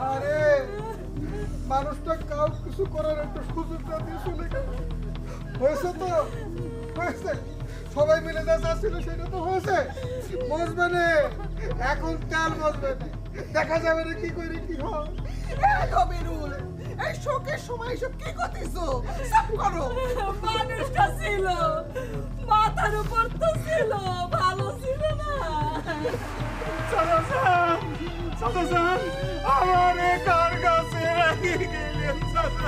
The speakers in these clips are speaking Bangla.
আরে মানুষটা কাউ কিছু করার একটা সুযোগ না দিয়ে চলে গেল। হয়েছে তো হয়েছে, সবাই মিলে যা চাচ্ছিল সেটা তো হয়েছে। বসবে না এখন, তেল বসবে না, দেখা যাবে না কি করে কি হয়। এই শোকের সময় এসব কি করতেছো? সব করো। মানুষটা ছিল, মাথার উপর তো ছিল, ভালো ছিল না। আমারে কার কাছে রেখে গেলেন চাচা?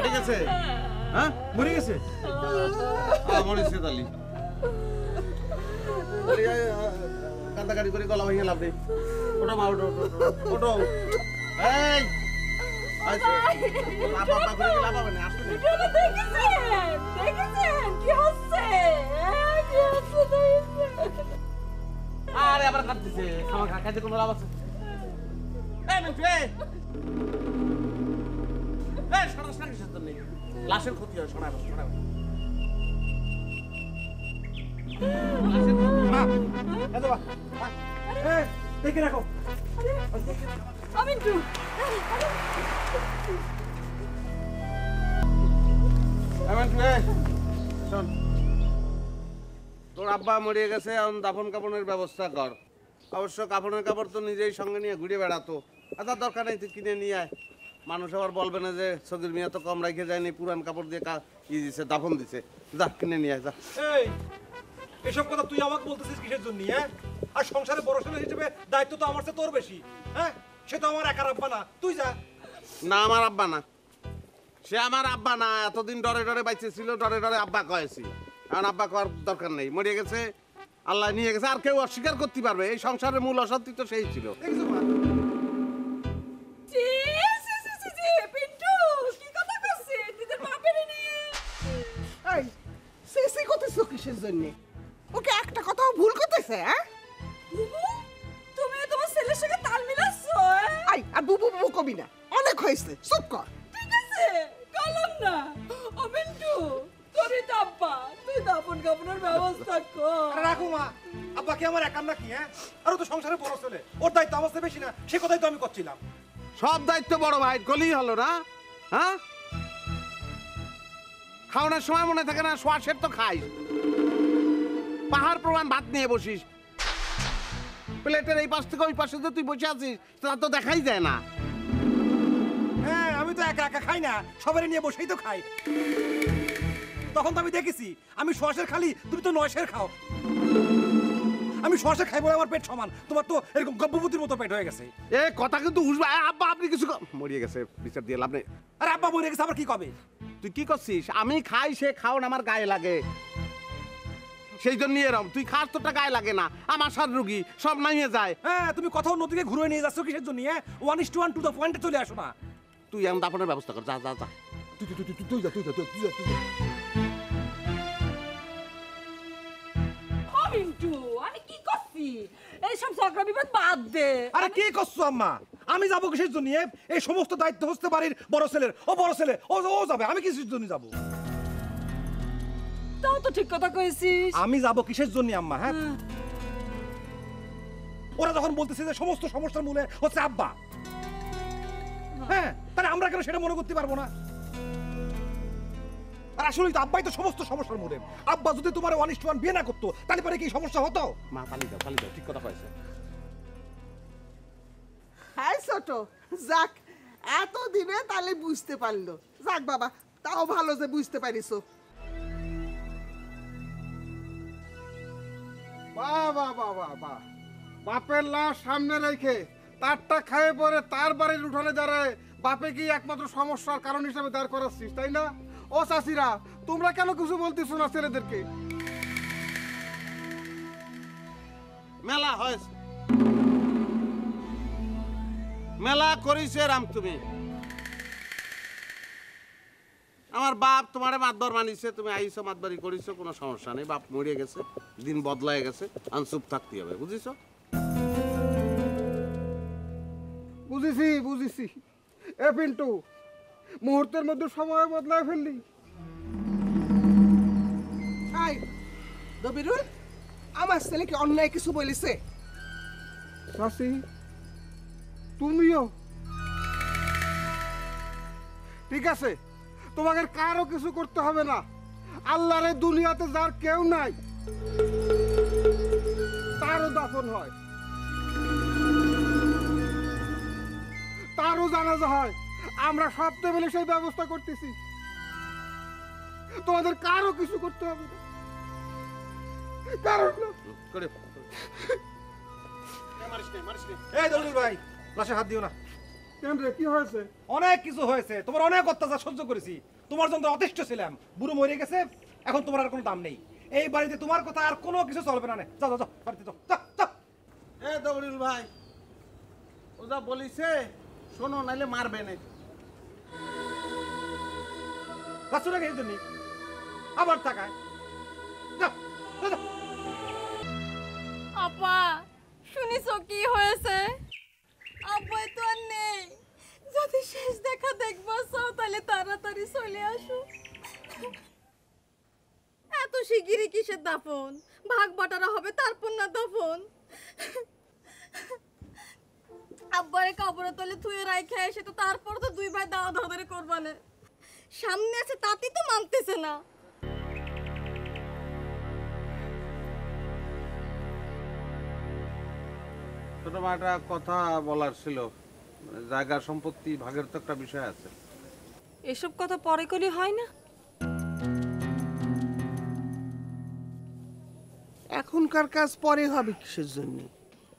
ঠিক আছে, হ্যাঁ মরে গেছে, মরেছে তালি কান্দাকাটি করে গলা ভেঙে লাভ নেই। ওটা মা, ওটো ওটো, এই লাভ হবে না, আসলে আরে আবার কাটতেছে, খাওয়া খাইতে কোনো লাভ আছে? লাশের ক্ষতি হয়, শোনা দেখে রাখো। তোর আব্বা মরিয়ে গেছে, এখন দাফন কাপড়ের ব্যবস্থা কর। অবশ্য কাপড়ের কাপড় তো নিজেই সঙ্গে নিয়ে ঘুরে বেড়াতো, তার দরকার নেই, তুই কিনে নিয়ে আয়। মানুষ আবার বলবে না যে সগির মিয়া তো কম রেখে যায়নি, পুরান কাপড় দিয়ে দিছে, দাফন দিছে। যা কিনে নিয়ে আয়, যা। এই এসব কথা তুই আমাকে বলতেছিস কিসের জন্য? হ্যাঁ, আর সংসারে বড় ছেলে হিসেবে দায়িত্ব তো আমার চেয়ে তোর বেশি। হ্যাঁ, সে তো আমার একার আব্বা না, তুই যা। না, আমার আব্বা না, সে আমার আব্বা না। এতদিন ডরে ডরে বাইচে ছিল, ডরে ডরে আব্বা কয়েছি। এখন আব্বা করার দরকার নেই, মরিয়ে গেছে, আল্লাহ নিয়ে গেছে। আর কেউ অস্বীকার করতে পারবে? এই সংসারের মূল অশান্তি তো সেই ছিল। এই সিসি করতেছো কিসের জন্য? ওকে একটা কথাও ভুল করতেছে? হ্যাঁ, তুমি তোমার ছেলের সঙ্গে তাল মিলাচ্ছো। আই আর বুবু বুবু কবি না, অনেক হয়েছে, চুপ কর। ঠিক আছে, কলম না। ও মিন্টু, তোরই তো আব্বা, তুই দাফন কাপড়ের ব্যবস্থা কর। আরে রাখো মা, আব্বা কি আমার একার নাকি? হ্যাঁ, আর ও তো সংসারে বড় ছেলে, ওর দায়িত্ব আমার চেয়ে বেশি না, সে কথাই তো আমি করছিলাম। সব দায়িত্ব বড় ভাই গলি হলো না? হ্যাঁ, খাওয়ানোর সময় মনে থাকে না, শ্বাসের তো খাই। পাহাড় প্রমাণ ভাত নিয়ে বসিস, প্লেটের এই পাশ থেকে ওই পাশে যে তুই বসে আছিস তা তো দেখাই যায় না। হ্যাঁ, আমি তো একা একা খাই না, সবাই নিয়ে বসেই তো খাই। তখন তো আমি দেখেছি, আমি শ্বাসের খালি, তুমি তো নয়শের খাও। আমি শ্বাসে খাই বলে আমার পেট সমান, তোমার তো এরকম গর্ভবতীর মতো পেট হয়ে গেছে। এ কথা কিন্তু উঠবে। আব্বা আপনি কিছু মরিয়ে গেছে, বিচার দিয়ে লাভ নেই। আরে আব্বা মরে গেছে, আবার কি কবে? তুই কি করছিস? আমি খাই, সে খাওন আমার গায়ে লাগে, সেই জন্য এরম। তুই খাস, তোরটা গায়ে লাগে না। আমার সার রুগী সব নামিয়ে যায়। হ্যাঁ, তুমি কথা নদীকে ঘুরে নিয়ে যাচ্ছ কিসের জন্য? 1:1 টু দ্য পয়েন্টে চলে আসো না। তুই এখন দাফনের ব্যবস্থা কর, যা যা যা। ও মিন্টু, আমি কি করছি? এইসব ঝগড়া বিবাদ বাদ দে। আরে কি করছো আম্মা? আমি যাবো কিসের জন্য? এই সমস্ত দায়িত্ব হচ্ছে বাড়ির বড় ছেলের। ও বড় ছেলে, ও যাবে, আমি কিসের জন্য যাবো? তাও তো ঠিক কথা কইছিস। আমি যাবো কিসের জন্য আম্মা? হ্যাঁ, ওরা যখন বলতেছে যে সমস্ত সমস্যার মূলে হচ্ছে আব্বা, হ্যাঁ, তাহলে আমরা কেন সেটা মনে করতে পারবো না? আর আসলে তো আব্বাই তো সমস্ত সমস্যার মূলে। আব্বা যদি তোমার 1:1 বিয়ে না করতো, তাহলে পরে কি সমস্যা হতো? মা তালি দাও, ঠিক কথা কয়েছে। হ্যাঁ ছোট, যাক এতদিনে তাহলে বুঝতে পারলো। যাক বাবা, তাও ভালো যে বুঝতে পারিস। বাহ বাহ বাহ বাহ বাহ, বাপের লাশ সামনে রেখে তারটা খায়ে পরে তার বাড়ির উঠানে দাঁড়ায় বাপে কি একমাত্র সমস্যার কারণ হিসেবে দাঁড় করাচ্ছিস, তাই না? ও চাষিরা, তোমরা কেন কিছু বলতেছো না ছেলেদেরকে? মেলা হয়েছে, মেলা করিছে রাম তুমি। আমার বাপ তোমারে মাতবার মানিছে, তুমি আইছো মাতবারি করিছো, কোনো সমস্যা নেই। বাপ মরে গেছে, দিন বদলায় গেছে, আনচুপ থাকতে হবে, বুঝিছো? বুঝেছি বুঝেছি। এ পিন্টু, মুহূর্তের মধ্যে সময় বদলায় ফেললি। আই দবিরুল, আমার ছেলে কি অন্যায় কিছু বলেছে? চাচি, তুমিও? ঠিক আছে, তোমাকে কারো কিছু করতে হবে না। আল্লাহর এই দুনিয়াতে যার কেউ নাই, তারও দাফন হয়, তারও জানাজা হয়। আমরা সব মিলে সেই ব্যবস্থা করতেছি। তোমাদের কারো কিছু করতে হবে না, কারণ না। করে এই দৌড়ুল ভাই, লাশে হাত দিও না। কেন রে, কি হয়েছে? অনেক কিছু হয়েছে, তোমার অনেক অত্যাচার সহ্য করেছি, তোমার জন্য অতিষ্ঠ ছিলাম। বুড়ো মরে গেছে, এখন তোমার আর কোনো দাম নেই। এই বাড়িতে তোমার কথা আর কোনো কিছু চলবে না। যাও যাও যাও, বাড়িতে যাও, যাও যাও। এ দৌড়িল ভাই, ও যা বলিছে শোনো, নাইলে মারবে না। যাচ্ছ না এই জন্যই আবার টাকায়। যাও যাও, যাও। আপা শুনিছো কি হয়েছে? আব্বাই তো আর নেই। যদি শেষ দেখা দেখবো চাও তাহলে তাড়াতাড়ি চলে আসো। এত শিগগিরই কিসের দাফন? ভাগ বাটারা হবে তারপর না দাফন। আব্বারে কবরে তলে থুয়ে রাইখে এসে তো তারপর তো দুই ভাই দাওয়া ধরে করবানে। সামনে আছে তাতেই তো মানতেছে না। ছোট মা, একটা কথা বলার ছিল। মানে জায়গা সম্পত্তি ভাগের তো একটা বিষয় আছে। এসব কথা পরে করলে হয় না? এখনকার কাজ পরে হবে কিসের জন্য?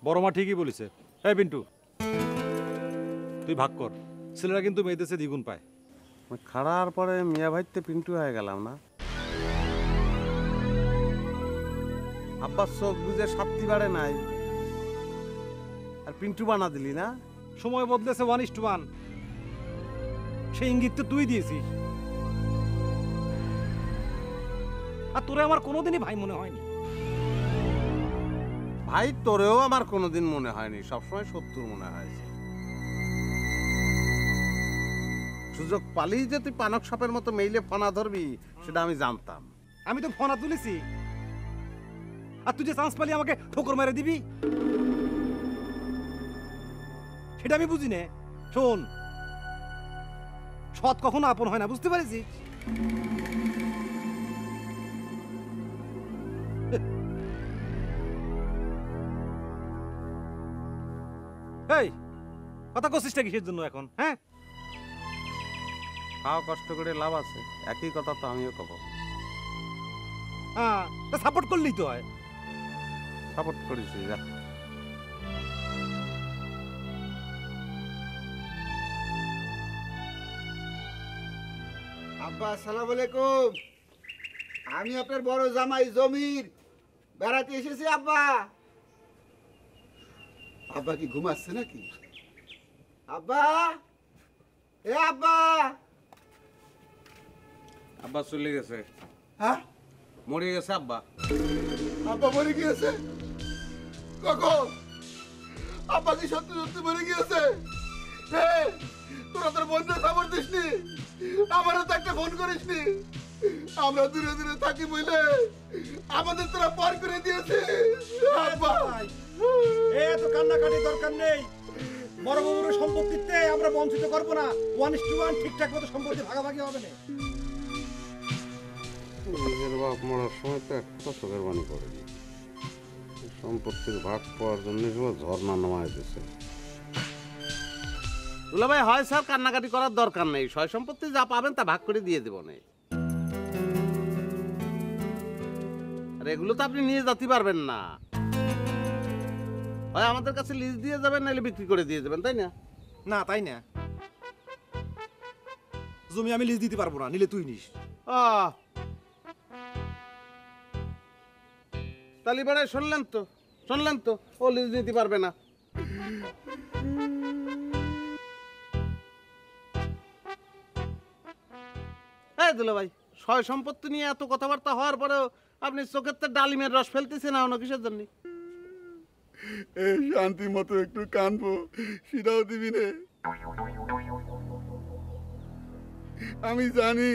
বড় মা ঠিকই বলেছে। হ্যাঁ পিন্টু, তুই ভাগ কর, ছেলেরা কিন্তু মেয়েদের চেয়ে দ্বিগুণ পায়। খাড়ার পরে মিয়া ভাইতে পিন্টু হয়ে গেলাম না। আব্বার চোখ বুঝে সাপ্তি বাড়ে নাই, আর পিন্টু বানা দিলি না। সময় বদলেছে 1:1, সেই ইঙ্গিত তো তুই দিয়েছিস। আর তোরে আমার কোনোদিনই ভাই মনে হয়নি। ভাই তোরেও আমার কোনোদিন মনে হয়নি, সবসময় শত্রু মনে হয়েছে। সুযোগ পালিয়ে যে তুই পানক সাপের মতো মেইলে ফনা ধরবি সেটা আমি জানতাম। আমি তো ফোনা তুলেছি, আর তুই যে চান্স পালি আমাকে ঠোকর মেরে দিবি সেটা আমি বুঝি না। শোন, সৎ কখনো আপন হয় না, বুঝতে পারিস? এই কথা কষিসটা কিসের জন্য এখন? হ্যাঁ, খাওয়া কষ্ট করে লাভ আছে, একই কথা তো আমিও কব। হ্যাঁ, সাপোর্ট করলেই তো হয়। সাপোর্ট করেছি যা। আব্বা আসসালামু আলাইকুম। আমি আপনার বড় জামাই জমির বেড়াতে এসেছি আব্বা। আব্বা কি ঘুমাচ্ছে নাকি? আব্বা, এ আব্বা। আব্বা চলে গেছে। হ্যাঁ, মরে গেছে আব্বা। আব্বা মরে গিয়েছে? কখন? আব্বা কি সত্যি সত্যি মরে গিয়েছে? হ্যাঁ, তোরা তোর বন্ধুর খবর দিসনি, আমারও তো একটা ফোন করিসনি। আমরা দূরে দূরে থাকি বলে আমাদের তোরা পার করে দিয়েছে আব্বা। এত কান্নাকাটি দরকার নেই। বড় বাবুর সম্পত্তিতে আমরা বঞ্চিত করবো না। 1:1 ঠিকঠাক মতো সম্পত্তি ভাগাভাগি হবে না। নিজের বাপ মরার সময় তো একটা চোখের বাণী করেনি। সম্পত্তির ভাগ পাওয়ার জন্য ঝর্ণা নামায় দিয়েছে। দুলা ভাই, হয় স্যার, কান্নাকাটি করার দরকার নেই। সয় সম্পত্তি যা পাবেন তা ভাগ করে দিয়ে দেব না। আর এগুলো তো আপনি নিয়ে যেতে পারবেন না। হয় আমাদের কাছে লিজ দিয়ে যাবেন, নাহলে বিক্রি করে দিয়ে যাবেন, তাই না? না, তাই না। জমি আমি লিজ দিতে পারবো না, নিলে তুই নিস। তালিবাড়ায় শুনলেন তো, ও লিজ নিতে পারবে না। দুলা ভাই সয় সম্পত্তি নিয়ে এত কথাবার্তা হওয়ার পরেও আপনি চোখের তো ডালিমের রস ফেলতেছেন না অন্য কিসের জন্য? এই শান্তি মতো একটু কানবো সেটাও দিবি রে। আমি জানি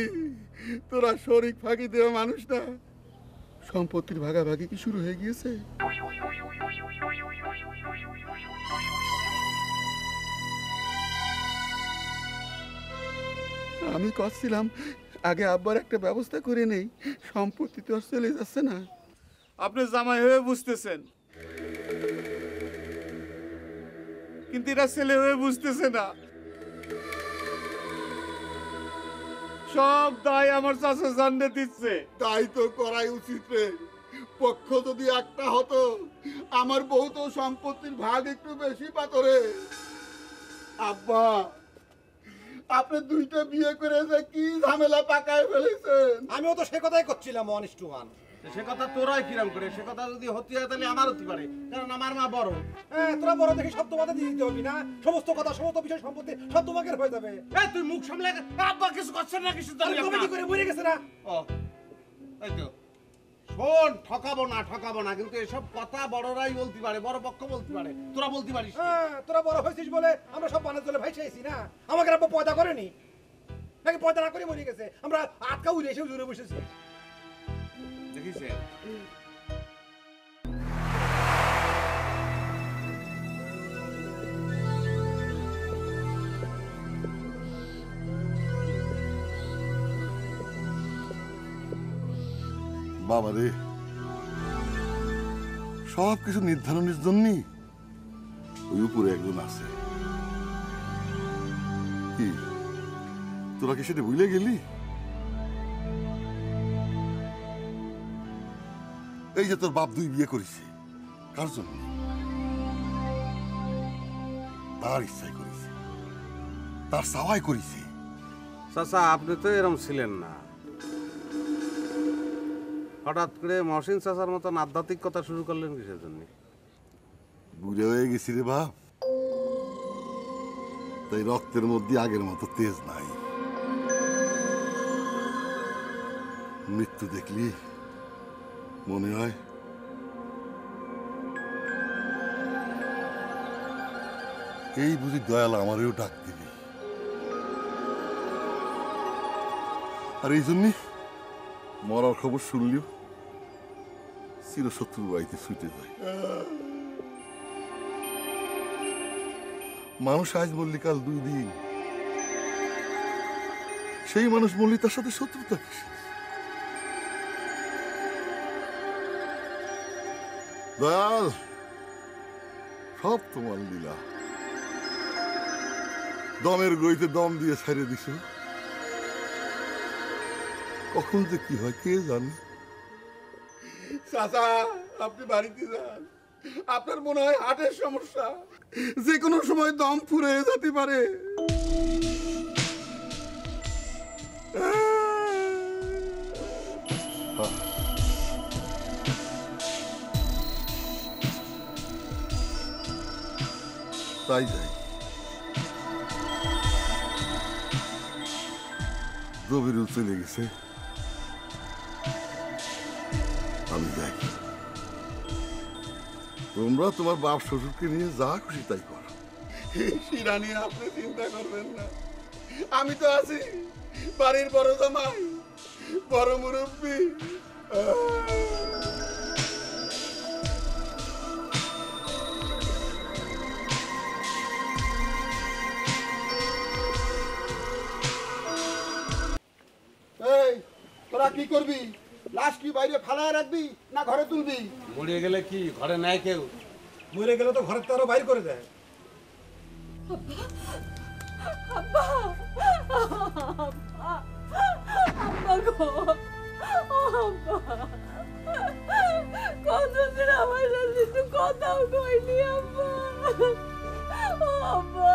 তোরা শরিক ফাঁকি দেওয়া মানুষ না। সম্পত্তির ভাগাভাগি কি শুরু হয়ে গিয়েছে? আমি করছিলাম আগে আব্বার একটা ব্যবস্থা করে নেই, সম্পত্তি তো আর চলে যাচ্ছে না। আপনি জামাই হয়ে বুঝতেছেন, কিন্তু এরা ছেলে হয়ে বুঝতেছে না। সব দায় আমার চাচা জানতে দিচ্ছে। তাই তো করাই উচিত রে। পক্ষ যদি একটা হতো, আমার বউ তো সম্পত্তির ভাগ একটু বেশি পাতরে। আব্বা, আপনি দুইটা বিয়ে করে যে কি ঝামেলা পাকায় ফেলেছেন। আমিও তো সে কথাই করছিলাম অনিষ্ট ওয়ান। সে কথা তোরাই কিরাম করে, সে কথা যদি হতে হয় তাহলে আমার হতে পারে, কারণ আমার মা বড়। হ্যাঁ, তোরা বড় দেখে সব তোমাদের দিয়ে দিতে হবে না, সমস্ত কথা সমস্ত বিষয় সম্পত্তি সব তোমাকে হয়ে যাবে। এই তুই মুখ সামলে আব্বা কিছু করছেন না, কিছু জানি কমিটি করে মরে গেছে না। ও এই তো শোন, ঠকাবো না, কিন্তু এসব কথা বড়রাই বলতে পারে, বড় পক্ষ বলতে পারে, তোরা বলতে পারিস না। হ্যাঁ, তোরা বড় হয়েছিস বলে আমরা সব বানের জলে ভাইসে আইছি না। আমাকে আব্বা পয়দা করেনি নাকি? পয়দা না করে মরে গেছে, আমরা আটকা উড়ে এসে জুড়ে বসেছি। দেখিস বাবা রে, সব কিছু নির্ধারণের জন্যই ওই উপরে একজন আছে। কি তোরা কি সেটা ভুলে গেলি? এই যে তোর বাপ দুই বিয়ে করেছে, কার জন্য? তার ইচ্ছাই করেছে, তার চাওয়াই করেছে। চাচা আপনি তো এরম ছিলেন না, হঠাৎ করে মহসিন চাচার মতন আধ্যাত্মিক কথা শুরু করলেন কিসের জন্য? বুড়ে হয়ে গেছি রে বাপ, তাই রক্তের মধ্যে আগের মতো তেজ নাই। মৃত্যু দেখলি মনে হয় এই বুঝি দয়াল আমারেও ডাক দিবি। আর এই জন্যে মরার খবর শুনলিও চিরশত্রুর বাড়িতে ছুটে যায়। মানুষ আজ মরলি কাল 2 দিন, সেই মানুষ মরলি তার সাথে শত্রুতা কিসের? দয়াল, সব তোমার লীলা। দমের গইতে দম দিয়ে ছেড়ে দিছ, কখন যে কি হয় কে জানে। চাচা, আপনি বাড়িতে যান, আপনার মনে হয় হার্টের সমস্যা, যে কোনো সময় দম ফুরিয়ে যেতে পারে। তাই যাই, রবিরুল চলে গেছে, আমি যাই। তোমরা তোমার বাপ শ্বশুরকে নিয়ে যা খুশি তাই করো, শিরা নিয়ে আপনি চিন্তা করবেন না। আমি তো আছি, বাড়ির বড় জামাই, বড় মুরব্বী। এই তোরা কি করবি? লাশ কি বাইরে ফালায় রাখবি না ঘরে তুলবি? মরে গেলে কি ঘরে নাই কেউ? মরে গেলে তো ঘরের তারও বাইর করে দেয়। আব্বা গো, আব্বা কতদিন আমার সাথে একটু কথাও কইনি আব্বা। আব্বা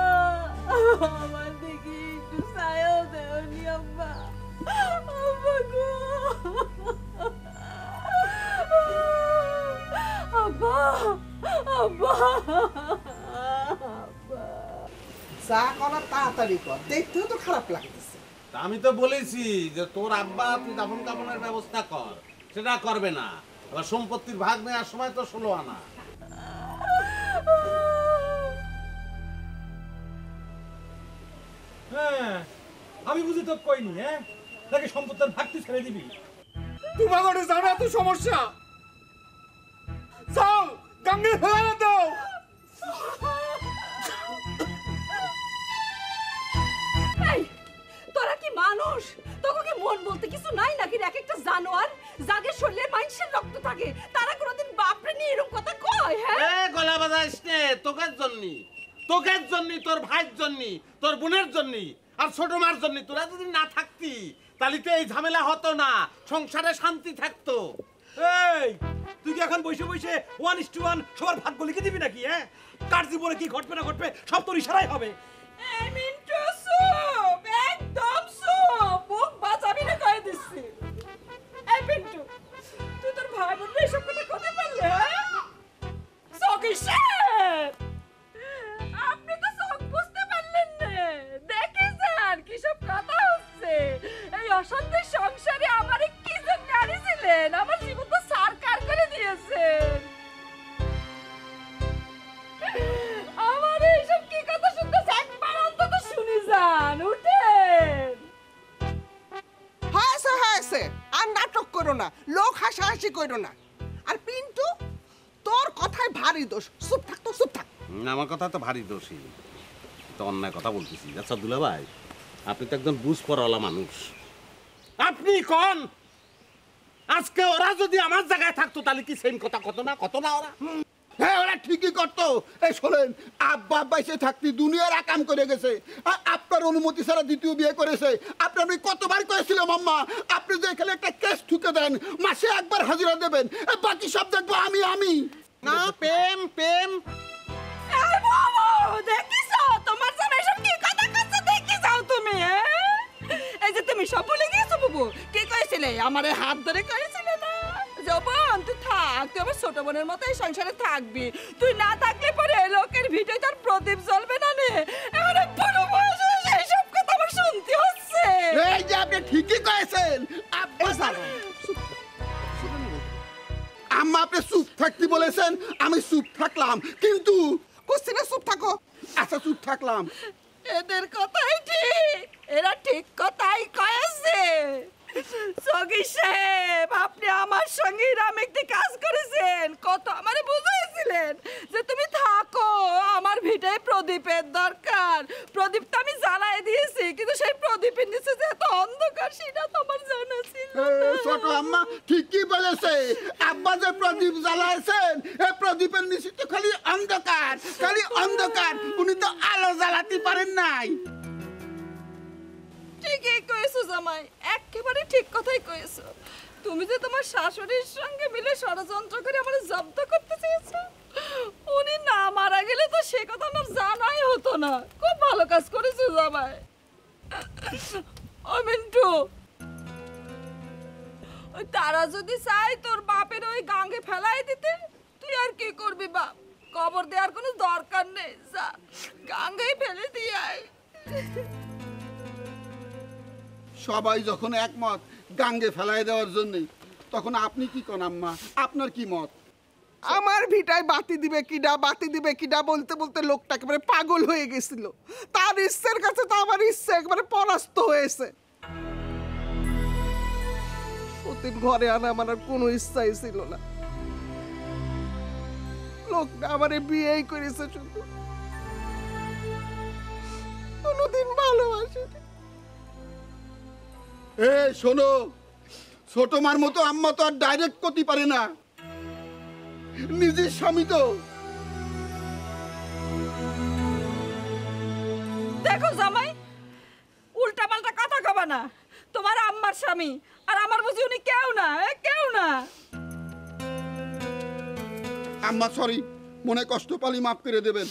আমার দিকে একটু ছায়াও দেওনি আব্বা। আব্বা গো, আব্বা আব্বা যা করার তাড়াতাড়ি কর, দেখতেও তো খারাপ লাগতেছে। তা আমি তো বলেছি যে তোর আব্বা তুই দাফন কাফনের ব্যবস্থা কর, সেটা করবে না। এবার সম্পত্তির ভাগ নেওয়ার সময় তো 16 আনা। হ্যাঁ আমি বুঝি তো কইনি, হ্যাঁ নাকি সম্পত্তির ভাগ তুই ছেড়ে দিবি? তোমার ঘরে জানা তো সমস্যা, যাও গাঙ্গে ফেলা দাও। এই তোরা কি মানুষ? তোকে কি মন বলতে কিছু নাই নাকি? এক একটা জানোয়ার যাদের শরীরে মানুষের রক্ত থাকে তারা কোনোদিন বাপরে নিয়ে এরকম কথা কয়? হ্যাঁ এ গলা বাজাইস নে, তোকের জন্যই, তোকের জন্যই, তোর ভাইয়ের জন্যই, তোর বোনের জন্যই, আর ছোট মার জন্যই। তোরা যদি না থাকতি তাহলে তো এই ঝামেলা হতো না, সংসারে শান্তি থাকতো। এই তুই কি এখন বসে বসে 1:1 সবার ভাগ্য লিখে দিবি নাকি? হ্যাঁ কার জীবনে কি ঘটবে না ঘটবে সব তোর ইশারাই হবে। এই মিন্টু চুপ, একদম চুপ, মুখ বাঁচাবি না কয়ে দিচ্ছি। এই মিন্টু তুই তোর ভাই বোন এসব কথা কথা বললে? সকিশের আপনি তো সব বুঝতে পারলেন না, দেখেছেন কি সব কথা হচ্ছে? এই অশান্তির সংসারে আমারে কি জন্য আনিছিলেন? আমার জীবন তো সারকার করে দিয়েছেন। আমার এইসব কি কথা শুনতেছে একবার অন্তত শুনি যান, উঠেন। হয়েছে হয়েছে, আর নাটক করো না, লোক হাসাহাসি করো না। আর পিন্টু, তোর কথায় ভারী দোষ, চুপ থাক তো, চুপ থাক। আমার কথা তো ভারী দোষী, তো অন্যায় কথা বলতেছি। আচ্ছা দুলা ভাই, আপনি তো একজন বুঝ পড়াওয়ালা মানুষ, আপনি কোন আজকে ওরা যদি আমার জায়গায় থাকতো তাহলে কি সেম কথা কত না ওরা? হ্যাঁ ওরা ঠিকই করতো। এই শোনেন, আব্বা বাইসে থাকতে দুনিয়ার আকাম করে গেছে, আর আপনার অনুমতি ছাড়া দ্বিতীয় বিয়ে করেছে। আপনি কতবার করেছিলাম আম্মা, আপনি যে এখানে একটা কেস ঠুকে দেন, মাসে একবার হাজিরা দেবেন, বাকি সব দেখবো আমি। না প্রেম প্রেম এই বাবা, দেখিছো তোমার জামাই এসব কি কথা করছে? দেখিছো তুমি? এই যে তুমি সব ভুলে গিয়েছো বাবু, কি কইছিলে? আমারে হাত ধরে কইছিলে না যে বোন তুই থাক, তুই আমার ছোট বোনের মতো এই সংসারে থাকবি, তুই না থাকলে পরে লোকের ভিটে তার প্রদীপ জ্বলবে না নে। এবারে বুড়ো বয়সে এই সব কথা আমার শুনতে হচ্ছে। এই যে আপনি ঠিকই কয়েছেন আম্মা, আপনি চুপ থাকতে বলেছেন, আমি চুপ থাকলাম, কিন্তু কুস্তিনে চুপ থাকো। আচ্ছা চুপ থাকলাম। এদের কথাই ঠিক, এরা ঠিক কথাই কয়েছে। সগি সাহেব, আপনি আমার সঙ্গে রামেকতে কাজ করেছেন, কত আমারে বুঝাইছিলেন যে তুমি থাকো, আমার ভিটায় প্রদীপের দরকার। প্রদীপ তো আমি জ্বালাই দিয়েছি, কিন্তু সেই প্রদীপের নিচে যে এত অন্ধকার সেটা তো আমার জানা ছিল না। ছোট আম্মা ঠিকই বলেছে, আব্বা যে প্রদীপ জ্বালাইছেন, এই প্রদীপের নিচে তো খালি অন্ধকার, খালি অন্ধকার, উনি তো আলো জ্বালাতে পারেন নাই। ঠিকই কয়েছো জামাই, একেবারে ঠিক কথাই কয়েছো। তুমি যে তোমার শাশুড়ির সঙ্গে মিলে ষড়যন্ত্র করে আমার জব্দ করতে চেয়েছো, উনি না মারা গেলে তো সে কথা আমার জানাই হতো না। খুব ভালো কাজ করেছো জামাই। ও মিন্টু, ওই তারা যদি চাই তোর বাপের ওই গাঙ্গে ফেলাই দিতে, তুই আর কি করবি বাপ? কবর দেওয়ার কোনো দরকার নেই, যা গাঙ্গেই ফেলে দিয়ে আয়। সবাই যখন একমত গাঙ্গে ফেলাই দেওয়ার জন্য, তখন আপনি কি করেন আম্মা, আপনার কি মত? আমার ভিটায় বাতি দিবে কিডা বলতে বলতে লোকটা একেবারে পাগল হয়ে গেছিল। তার ইচ্ছের কাছে তো আমার ইচ্ছে একেবারে পরাস্ত হয়েছে। সতীন ঘরে আনা আমার আর কোনো ইচ্ছাই ছিল না। লোকটা আমারে বিয়েই করেছে, শুধু কোনোদিন ভালোবাসেনি। এ শোনো, ছোট মার মতো আম্মা তো আর ডাইরেক্ট করতে পারে না, নিজের স্বামী তো। দেখো জামাই, উল্টা পাল্টা কথা কবা না। তোমার আম্মার স্বামী আর আমার বুঝি উনি কেউ না, কেউ না। আম্মা সরি, মনে কষ্ট পালি মাফ করে দেবেন।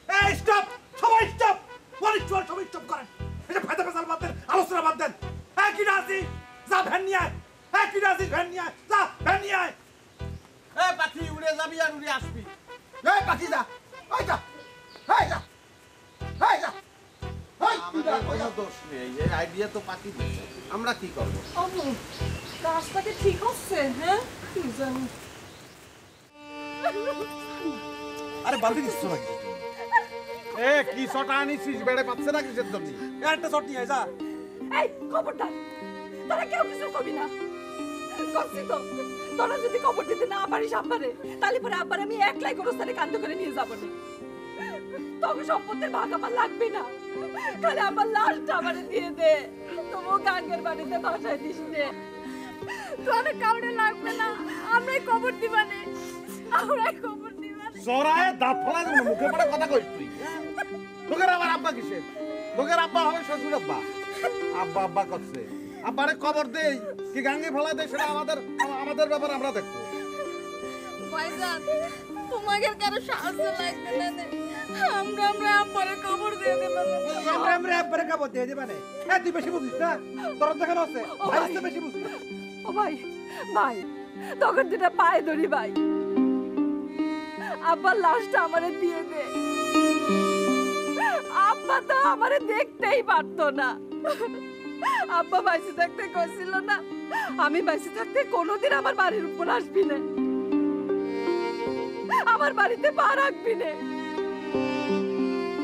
এই স্টপ, সবাই স্টপ, সবাই স্টপ করেন। এটা ফায়দা পেছাল বাদ দেন, আলোচনা বাদ দেন। কি রাজি, যা ভ্যান নিয়ে আয়। কি রাজি, ভ্যান নিয়ে আয়, যা ভ্যান নিয়ে আয়। পাখি উড়ে যাবি আর উড়ে আসবি। এই পাখি যা, এই যা, এই যা, এই যা, এই যা, দোষ নেই, এই আইডিয়া তো পাকি দিচ্ছে, আমরা কি করবো? আম্মু রাস্তা কি ঠিক হচ্ছে? হ্যাঁ কি জানি। আরে বালতি দিচ্ছ নাকি? এ কি ছটা আনিছিস, বেড়ে পাচ্ছে না কিসের জন্য? একটা শট নিয়ে আয়, যা। এই খবরদার, তোরা কেউ কিছু করবি না। করছি তো, তোরা যদি খবর দিতে না পারিস আব্বারে, তাহলে পরে আব্বার আমি একলাই গোরস্থানে কান্দ করে নিয়ে যাবো না। তবে সম্পত্তির ভাগ আমার লাগবে না, খালি আমার লাশটা আমারে দিয়ে দে। তবু গাঙ্গের বাড়িতে বাসায় দিস নে। তোরা কাউরে লাগবে না, আমরাই খবর দিবানে, আমরাই খবর দিবানে। জরায়ে দাঁত ফলাই দেবো, মুখে পড়ে কথা কইস তুই। তোকের আবার আব্বা কিসের? তোকের আব্বা হবে শ্বশুর আব্বা। আব্বা আব্বা করছে, আব্বারে খবর দেই কি গাঙ্গে ফেলা দেয় সেটা আমাদের ব্যাপার, আমরা দেখবো। ভাইজান তোমাকে কারো সাহায্য লাগবে না, আমরা আব্বারে খবর দিয়ে দেব। আমরা একবারে কাবো দিয়ে দিবা না। হ্যাঁ তুই বেশি বুঝিস না, তোর দেখানো আছে ভাই তো বেশি বুঝিস। ও ভাই ভাই তখন দুটা পায়ে ধরি ভাই, আব্বার লাশটা আমারে দিয়ে দে। আব্বা তো আমারে দেখতেই পারতো না। আব্বা বাইসে থাকতে কইছিল না, আমি বাইসে থাকতে কোনোদিন আমার বাড়ির উপর আসবি না, আমার বাড়িতে পা রাখবি না।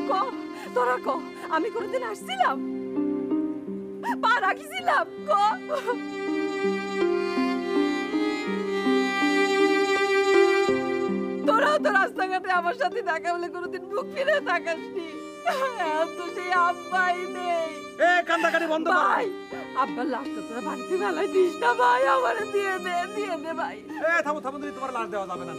ক তোরা ক আমি কোনোদিন আসছিলাম, পা রাখিছিলাম? ক তোরাও তো রাস্তাঘাটে আমার সাথে দেখা হলে কোনোদিন মুখ ফিরে তাকাসনি। তো সেই আব্বাই নেই। এ কান্দাকাটি বন্ধ কর ভাই আব্বার লাশটা তোরা বাড়িতে মেলায় দিস না ভাই, আমারে দিয়ে দে ভাই। এ থামো থামো, তুমি তোমার লাশ দেওয়া যাবে না।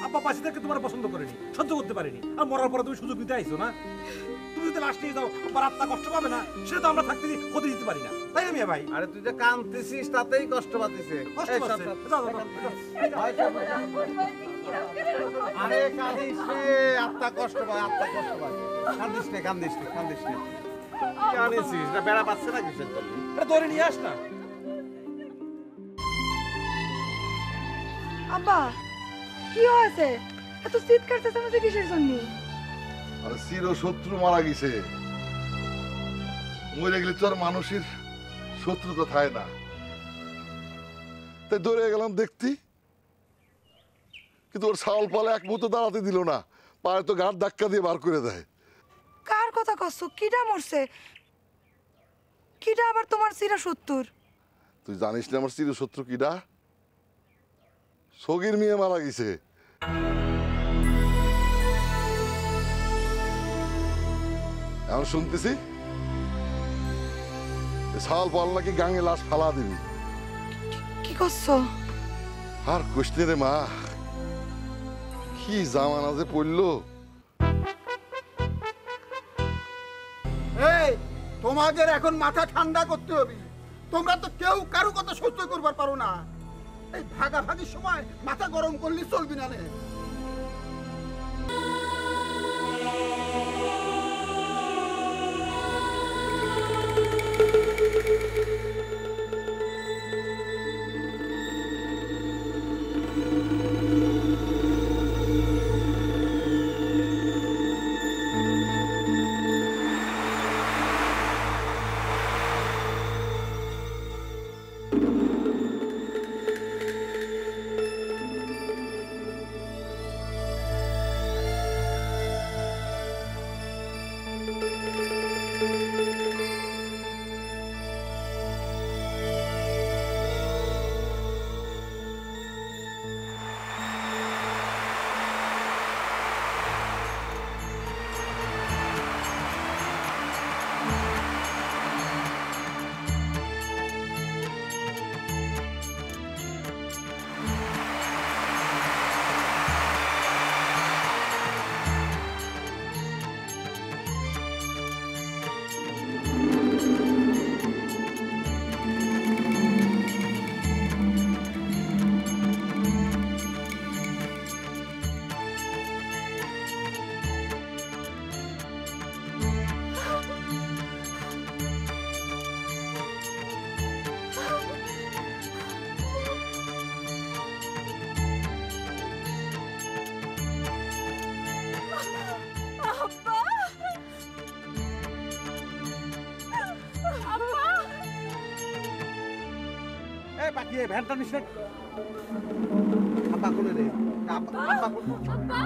আব্বা পাশে থেকে তোমার পছন্দ করেনি, সহ্য করতে পারেনি, আর মরার পরে তুমি সুযোগ দিতে আইছো না। তুমি যদি লাশ নিয়ে যাও আবার আত্মা কষ্ট পাবে না, সেটা তো আমরা থাকতে হতে দিতে পারি না, তাই না মিয়া ভাই? আরে তুই যে কাঁদতেছিস তাতেই কষ্ট পাতিছে। কষ্ট পাচ্ছে। যাও, যাও, আরে কাঁদিস রে, আত্মা কষ্ট পায়, আত্মা কষ্ট পায়। কান্দিস নে, কান্দিস নে, কান্দিস নে। কি আনিছিস? এটা বেড়া পাচ্ছে না কিসের জন্য? এটা ধরে নিয়ে আস না। আব্বা কি হয়েছে? এত চিৎকার চেঁচামেচি কিসের জন্য? আরে চির শত্রু মারা গেছে, মরে গেলে তো আর মানুষের শত্রু তো থাকে না, তাই দৌড়ে গেলাম দেখতি, কিন্তু ওর ছাওয়াল পালে এক মুহূর্ত দাঁড়াতে দিল না, পায়ে তো গাঁট ধাক্কা দিয়ে বার করে দেয়। কার কথা কচ্ছ? কিডা মরছে? কিডা আবার তোমার চিরা সত্তর? তুই জানিস না আমার চির শত্রু কিডা? সগির মেয়ে মারা গেছে। এখন শুনতেছি ছাওয়াল পাল নাকি গাঙে লাশ ফালা দিবি। কি করছ? আর কৃষ্ণে রে মা, কি জামানা যে পড়লো। এই তোমাদের এখন মাথা ঠান্ডা করতে হবে, তোমরা তো কেউ কারো কথা সহ্য করবার পারো না। এই ভাগাভাগির সময় মাথা গরম করলে চলবি না নে। পাকিয়ে ভ্যানটা নিস না। আব্বা কোনে রে? আব্বা কোনে? আব্বা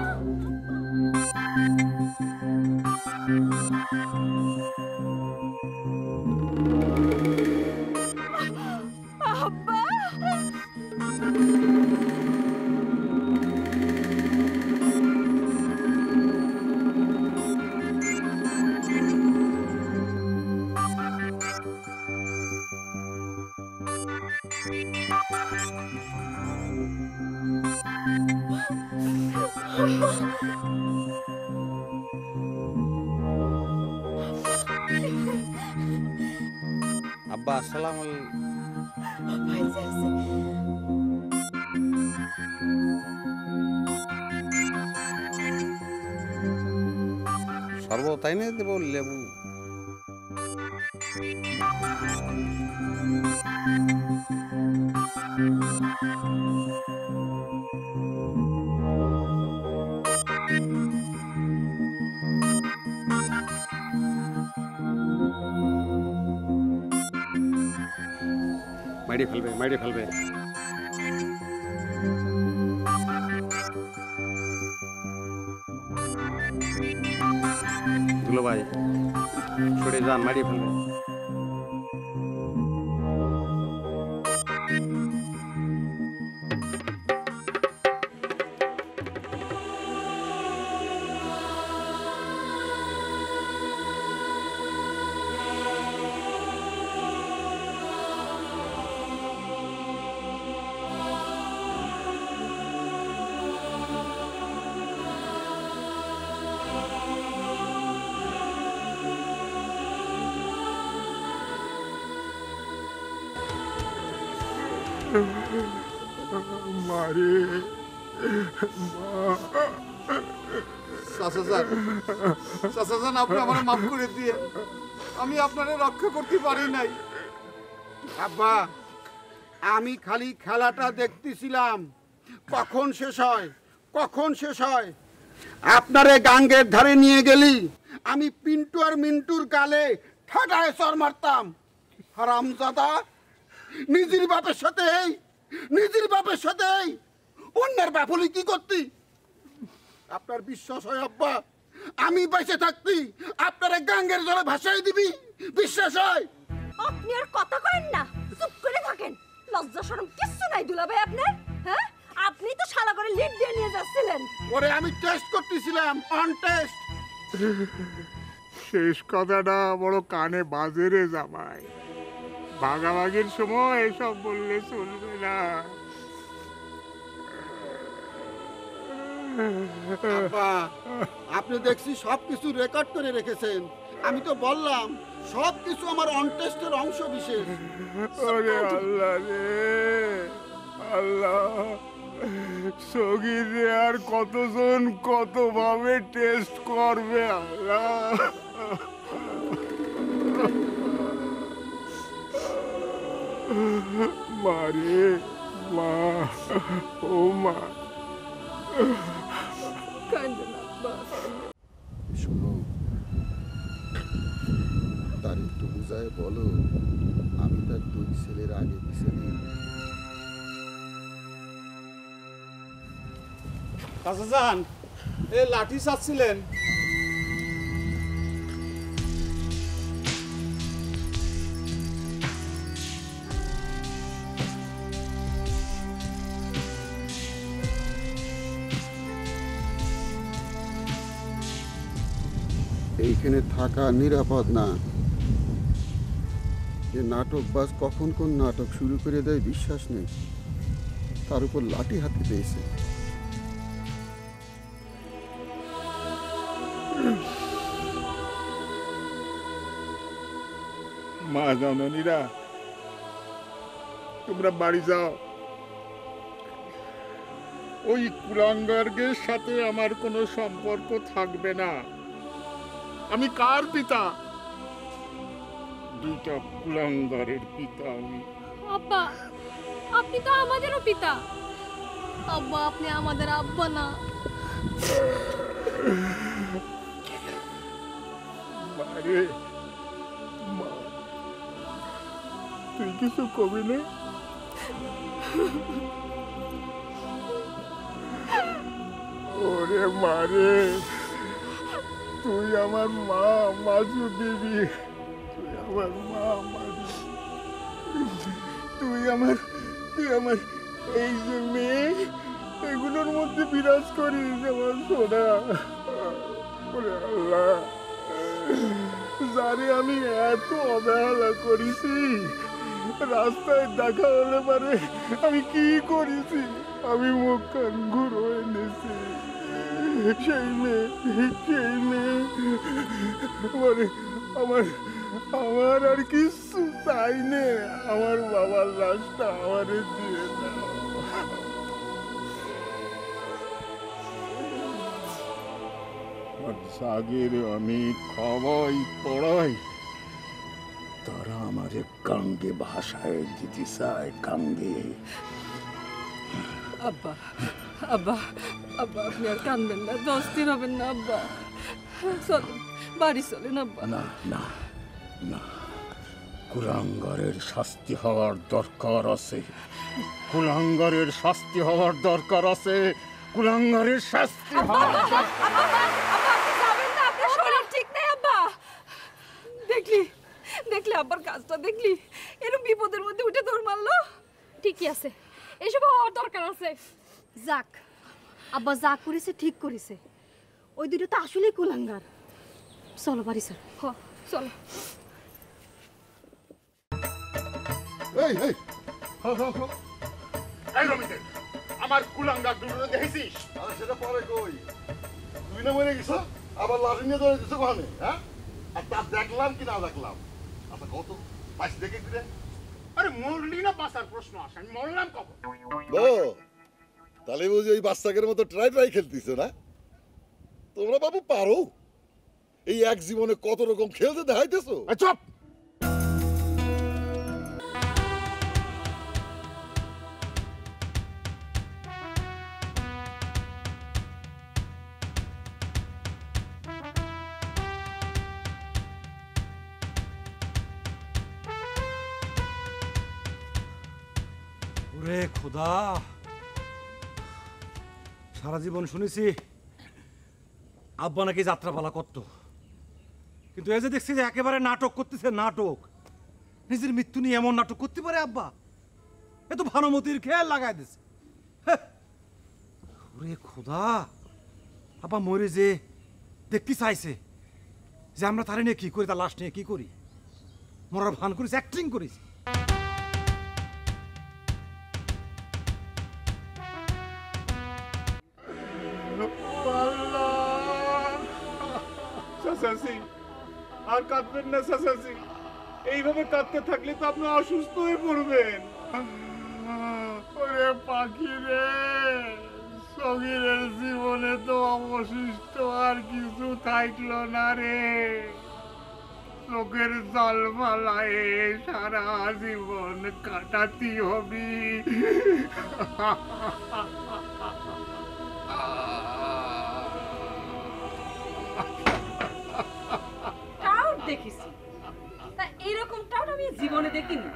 আব্বা আসসালামু আলাইকুম। শরবত তাই না দেবো, লেবু? মাইরে ফেলবে, মাইরে ফেলবে। দুলো ভাই সরে যান, মাইরে ফেলবে। মারে চাচা আপনি আমার মাফ করে দিয়ে, আমি আপনারে রক্ষা করতে পারি নাই। আব্বা আমি খালি খেলাটা দেখতেছিলাম, কখন শেষ হয় কখন শেষ হয়। আপনারে গাঙ্গের ধারে নিয়ে গেলি, আমি পিন্টু আর মিন্টুর গালে ঠাডায় চর মারতাম। হারামজাদা, নিজের বাপের সাথে অন্যের বাপ হলে কি করতি? আপনার বিশ্বাস হয় আব্বা, আমি বেঁচে থাকতি আপনারা গাঙ্গের জলে ভাসাই দিবি? বিশ্বাস হয়? আপনি আর কথা করেন না, চুপ করে থাকেন। লজ্জা শরম কিচ্ছু নাই দুলাভাই আপনার। হ্যাঁ, আপনি তো শালা করে লিড দিয়ে নিয়ে যাচ্ছিলেন। ওরে আমি টেস্ট করতেছিলাম, অন টেস্ট। শেষ কথাটা বড় কানে বাজে রে জামাই। ভাগাভাগির সময় এসব বললে চলবে না। আব্বা আপনি দেখছি সবকিছু রেকর্ড করে রেখেছেন। আমি তো বললাম সবকিছু আমার অন টেস্টের অংশ বিশেষ। ওরে আল্লাহ রে আল্লাহ, সগির রে আর কতজন কতভাবে টেস্ট করবে আল্লাহ। মারে মা, ও মা। শোনো, তার একটু বুঝায় বলো আমি তার দুই ছেলের আগে পিছনে। চাচাজান, এ লাঠি চাচ্ছিলেন? এইখানে থাকা নিরাপদ না। যে নাটকবাজ কখন কোন নাটক শুরু করে দেয় বিশ্বাস নেই, তার উপর লাঠি হাতে পেয়েছে। মা জননীরা, তোমরা বাড়ি যাও। ওই কুলাঙ্গারের সাথে আমার কোনো সম্পর্ক থাকবে না। আমি কার পিতা? দুইটা কুলাঙ্গারের পিতা আমি। আব্বা, আপনি তো আমাদেরও পিতা। আব্বা, আপনি আমাদের আব্বা না। মারে মা, তুই কিছু কবি না? ওরে মারে, তুই আমার মা মাজু বিবি, তুই আমার মা মাজু, তুই আমার এই যে মেয়ে, এগুলোর মধ্যে বিরাজ করিস আমার সোনা। ওরে আল্লাহ, যারে আমি এত অবহেলা করেছি, রাস্তায় দেখা হলে পারে আমি কি করেছি, আমি মুখ কান ঘুরো এনেছি। সেই মেয়ে মানে আমার আর কিছু চাই নে, আমার বাবার লাশটা আমারে দিয়ে দাও। জাগের আমি খাওয়াই পড়াই, তারা আমারে গাঙ্গে ভাষায় দিতে চায়, গাঙ্গে। আব্বা আব্বা আব্বা, আপনি আর কানবেন না, অস্থির হবেন না আব্বা। চলেন বাড়ি চলেন আব্বা। না না না, কুলাঙ্গারের শাস্তি হওয়ার দরকার আছে, কুলাঙ্গারের শাস্তি হওয়ার দরকার আছে, কুলাঙ্গারের শাস্তি হওয়ার দরকার। দেখলি আব্বার কাজটা, দেখলি এরকম বিপদের মধ্যে উঠে দৌড় মারলো। ঠিকই আছে, এসব হওয়ার দরকার আছে। যাক, আব্বা যা করেছে ঠিক করেছে। ওই দুটো তো আসলেই কুলাঙ্গার। চলো বাড়ি চল। চলো। আমার কুলাঙ্গার দুটো দেখেছিস? সেটা পরে কই, তুই না মরে গেছ, আবার লাঠি নিয়ে ধরে দিছো ওখানে, হ্যাঁ? আর তা দেখলাম কি না দেখলাম? আচ্ছা কত পাঁচ দেখে দিলে? আরে মরলি না বাঁচার প্রশ্ন আসে, আমি মরলাম কখন? ও তাহলে বুঝি ওই বাচ্চাদের মতো ট্রাই খেলতিস না? তোমরা বাবু পারো, এই এক জীবনে কত রকম খেলতে দেখাইতেছো। চুপ! ওরে খোদা, সারা জীবন শুনেছি আব্বা নাকি যাত্রাপালা করতো, কিন্তু এই যে দেখছি যে একেবারে নাটক করতেছে, নাটক। নিজের মৃত্যু নিয়ে এমন নাটক করতে পারে আব্বা? এ তো ভানুমতির খেয়াল লাগাই দিছে। ওরে খোদা, আব্বা মরে যে দেখতে চাইছে যে আমরা তারে নিয়ে কি করি, তার লাশ নিয়ে কি করি, মরার ভান করেছি, অ্যাক্টিং করেছি। আর কাঁদবেন না চাচাজি, এইভাবে কাঁদতে থাকলে তো আপনি অসুস্থ হয়ে পড়বেন। ওরে পাখি রে, সগীরের জীবনে তো অবশিষ্ট আর কিছু থাকলো না রে, চোখের জল মালায় সারা জীবন কাটাতি হবি। দেখেছি তা এইরকমটাও আমি জীবনে দেখিনি।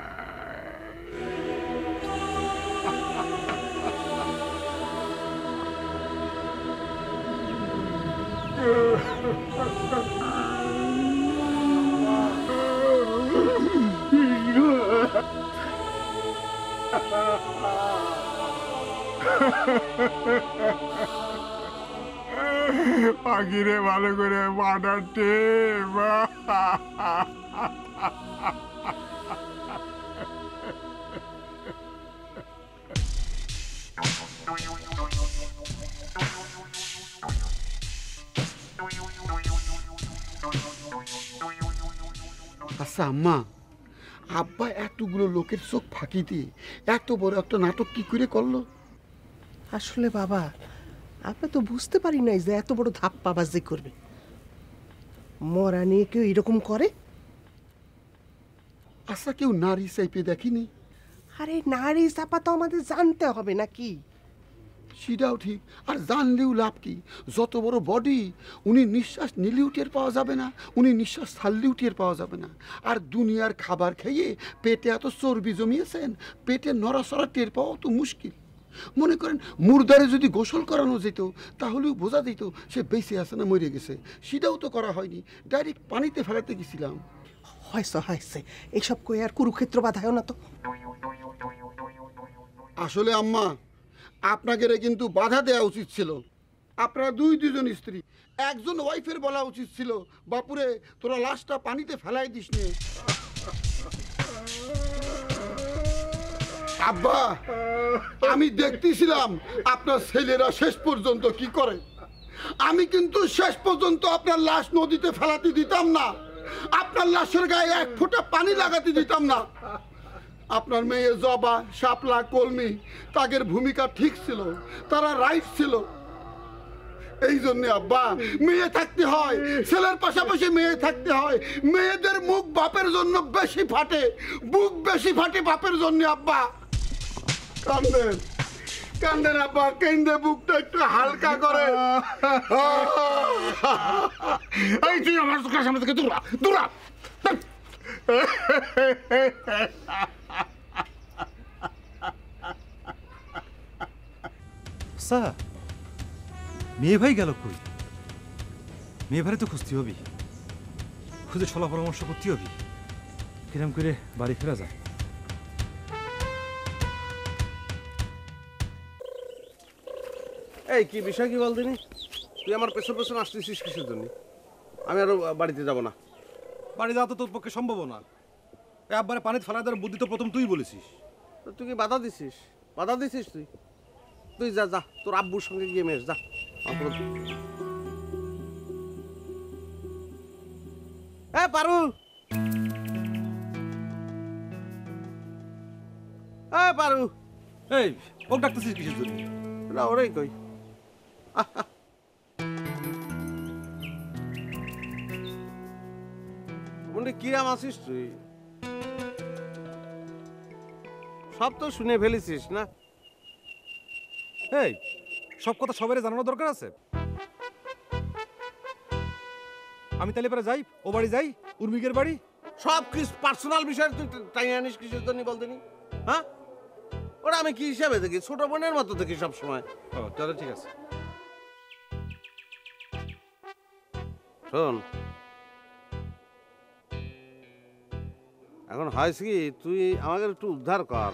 পাখিরে ভালো করে বানাতে বা আচ্ছা আম্মা, আব্বা এতগুলো লোকের চোখ ফাঁকি দিয়ে এত বড় একটা নাটক কি করে করলো? আসলে বাবা, আমরা তো বুঝতে পারি নাই যে এত বড় ধাপ্পাবাজি করবে। মরা নিয়ে কেউ এরকম করে? আচ্ছা কেউ নারী চাইপে দেখিনি? আরে নারী চাপা তো আমাদের জানতে হবে নাকি? সেটাও ঠিক। আর জানলেও লাভ কি? যত বড় বডি, উনি নিঃশ্বাস নিলেও টের পাওয়া যাবে না, উনি নিঃশ্বাস ছাড়লেও টের পাওয়া যাবে না। আর দুনিয়ার খাবার খেয়ে পেটে এত চর্বি জমিয়েছেন, পেটে নড়াচড়া টের পাওয়া তো মুশকিল। মনে করেন মুর্দারে যদি গোসল করানো যেত তাহলেও বোঝা যেত সে বেঁচে আছে না মরে গেছে। সেটাও তো করা হয়নি, ডাইরেক্ট পানিতে ফেলাতে গেছিলাম। হয়েছে এইসব কই আর কুরুক্ষেত্র বাধায় না তো। আসলে আম্মা, আপনাকে কিন্তু বাধা দেওয়া উচিত ছিল। আপনারা দুজন স্ত্রী, একজন ওয়াইফের বলা উচিত ছিল, বাপুরে তোরা লাশটা পানিতে ফেলাই দিস নে। আব্বা, আমি দেখতেছিলাম আপনার ছেলেরা শেষ পর্যন্ত কি করে। আমি কিন্তু শেষ পর্যন্ত আপনার লাশ নদীতে ফেলাতে দিতাম না, আপনার লাশের গায়ে এক ফোঁটা পানি লাগাতে দিতাম না। আপনার মেয়ে জবা, শাপলা, কলমি, তাদের ভূমিকা ঠিক ছিল, তারা রাইট ছিল। এই জন্য আব্বা, মেয়ে থাকতে হয়, ছেলের পাশাপাশি মেয়ে থাকতে হয়। মেয়েদের মুখ বাপের জন্য বেশি ফাটে, বুক বেশি ফাটে বাপের জন্য। আব্বা কান্দেন, কান্দেন আব্বা, কেন্দে বুকটা একটু হালকা করে। এই তুই আমার চোখের সামনে থেকে দূরা দূরা। মেয়ে ভাই গেল কই? মেয়ে ভাই তো খুঁজতে হবি, খুঁজে ছলা পরামর্শ করতে হবি, কিরম করে বাড়ি ফেরা যায়। এই কি বিষয় কি বল দিনি? তুই আমার পেছন পেছন আসতেছিস কিসের জন্য? আমি আরো বাড়িতে যাব না। বাড়ি যাওয়া তো তোর পক্ষে সম্ভব না। একবারে পানিতে ফেলা দেওয়ার বুদ্ধি তো প্রথম তুই বলেছিস। তুই কি বাধা দিছিস? বাধা দিছিস তুই? তুই যা যা, তোর আব্বুর সঙ্গে গিয়ে মেশ যা। পারু, পারু, এই ও ডাকতেছিস কিসের জন্য? না ওরাই কই। কিরাম আছিস তুই? সব তো শুনে ফেলেছিস না? এই সব কথা সবাই জানানোর দরকার আছে? আমি তাহলে পরে যাই, ও বাড়ি যাই, উর্মিকের বাড়ি। সব কিছু পার্সোনাল বিষয় তুই টাই আনিস কিসের জন্য বলতেনি? হ্যাঁ, ওরা আমি কি হিসাবে দেখি? ছোট বোনের মতো দেখি সব সময়। তাহলে ঠিক আছে। শোন, এখন হয়েছে কি, তুই আমাকে একটু উদ্ধার কর।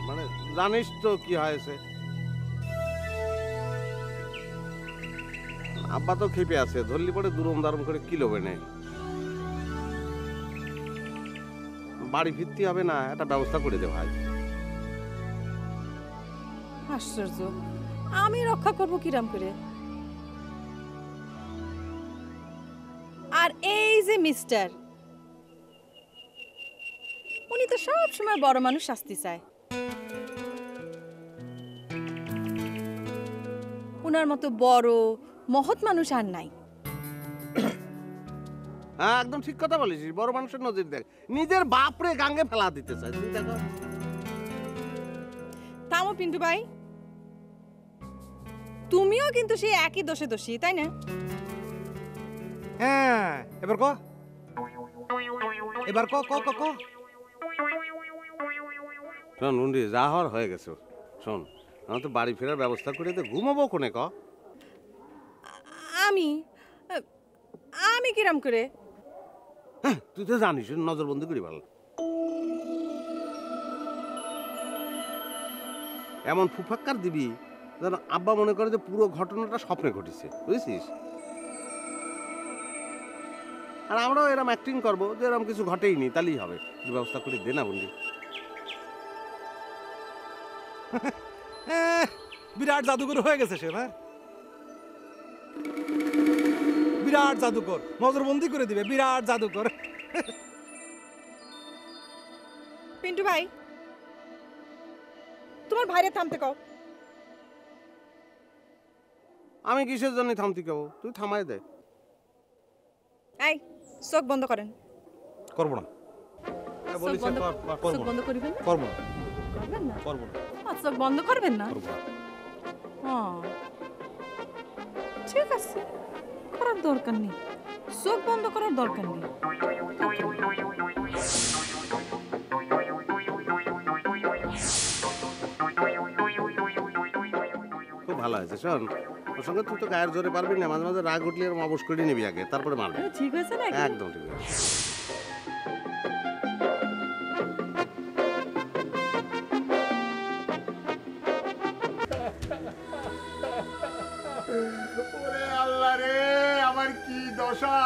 মানে জানিস তো কি হয়েছে। আব্বা তো খেপে আছে, ধরলি পরে দুরম দারম করে কিলো বেনে বাড়ি ফিরতে হবে না, একটা ব্যবস্থা করে দে ভাই। আশ্চর্য, আমি রক্ষা করব কিরাম করে? আর এই যে মিস্টার, উনি তো সব সময় বড় মানুষ শাস্তি চায়। উনার মতো বড় মহৎ মানুষ আর নাই। হ্যাঁ, একদম ঠিক কথা বলিস। বড় মানুষের নজির দেখ, নিজের বাপরে গাঙ্গে ফেলা দিতে চায়। থামো পিন্টু ভাই, তুমিও কিন্তু সেই একই দোষে দোষী, তাই না? হ্যাঁ, এবার ক, এবার ক ক ক ক। শোন মুন্ডি, যা হওয়ার হয়ে গেছে। শোন, আমার তো বাড়ি ফেরার ব্যবস্থা করে দে। ঘুমাবো কোনে ক? আমি আমি কিরাম করে? হ্যাঁ, তুই তো জানিস নজরবন্দি করি ভালো। এমন ফুফাক্কার দিবি যেন আব্বা মনে করে যে পুরো ঘটনাটা স্বপ্নে ঘটেছে, বুঝেছিস? আর আমরাও এরম অ্যাক্টিং করবো যে এরম কিছু ঘটেইনি, তাহলেই হবে। ব্যবস্থা করে দে না বন্ধু। বিরাট জাদুকর হয়ে গেছে সে, না? বিরাট জাদুকর, নজরবন্দি করে দিবে, বিরাট জাদুকর। পিন্টু ভাই, তোমার ভাইরে থামতে কও। আমি কিসের জন্য থামতে কেব? তুই থামাই দে। এই চোখ বন্ধ করেন। করবো না, চোখ বন্ধ করবেন? করবো না। করবেন না? করবো না, চোখ বন্ধ করবেন না? করবো না। ঠিক আছে, করার দরকার নেই, চোখ বন্ধ করার দরকার নেই। খুব ভালো হয়েছে। শোন, ওর সঙ্গে তুই তো গায়ের জোরে পারবি না, মাঝে মাঝে রাগ উঠলে এরকম অবশ করে নিবি আগে, তারপরে মারবি। ঠিক আছে না? একদম ঠিক আছে। ওরে আল্লাহ রে, আমার কি দশা!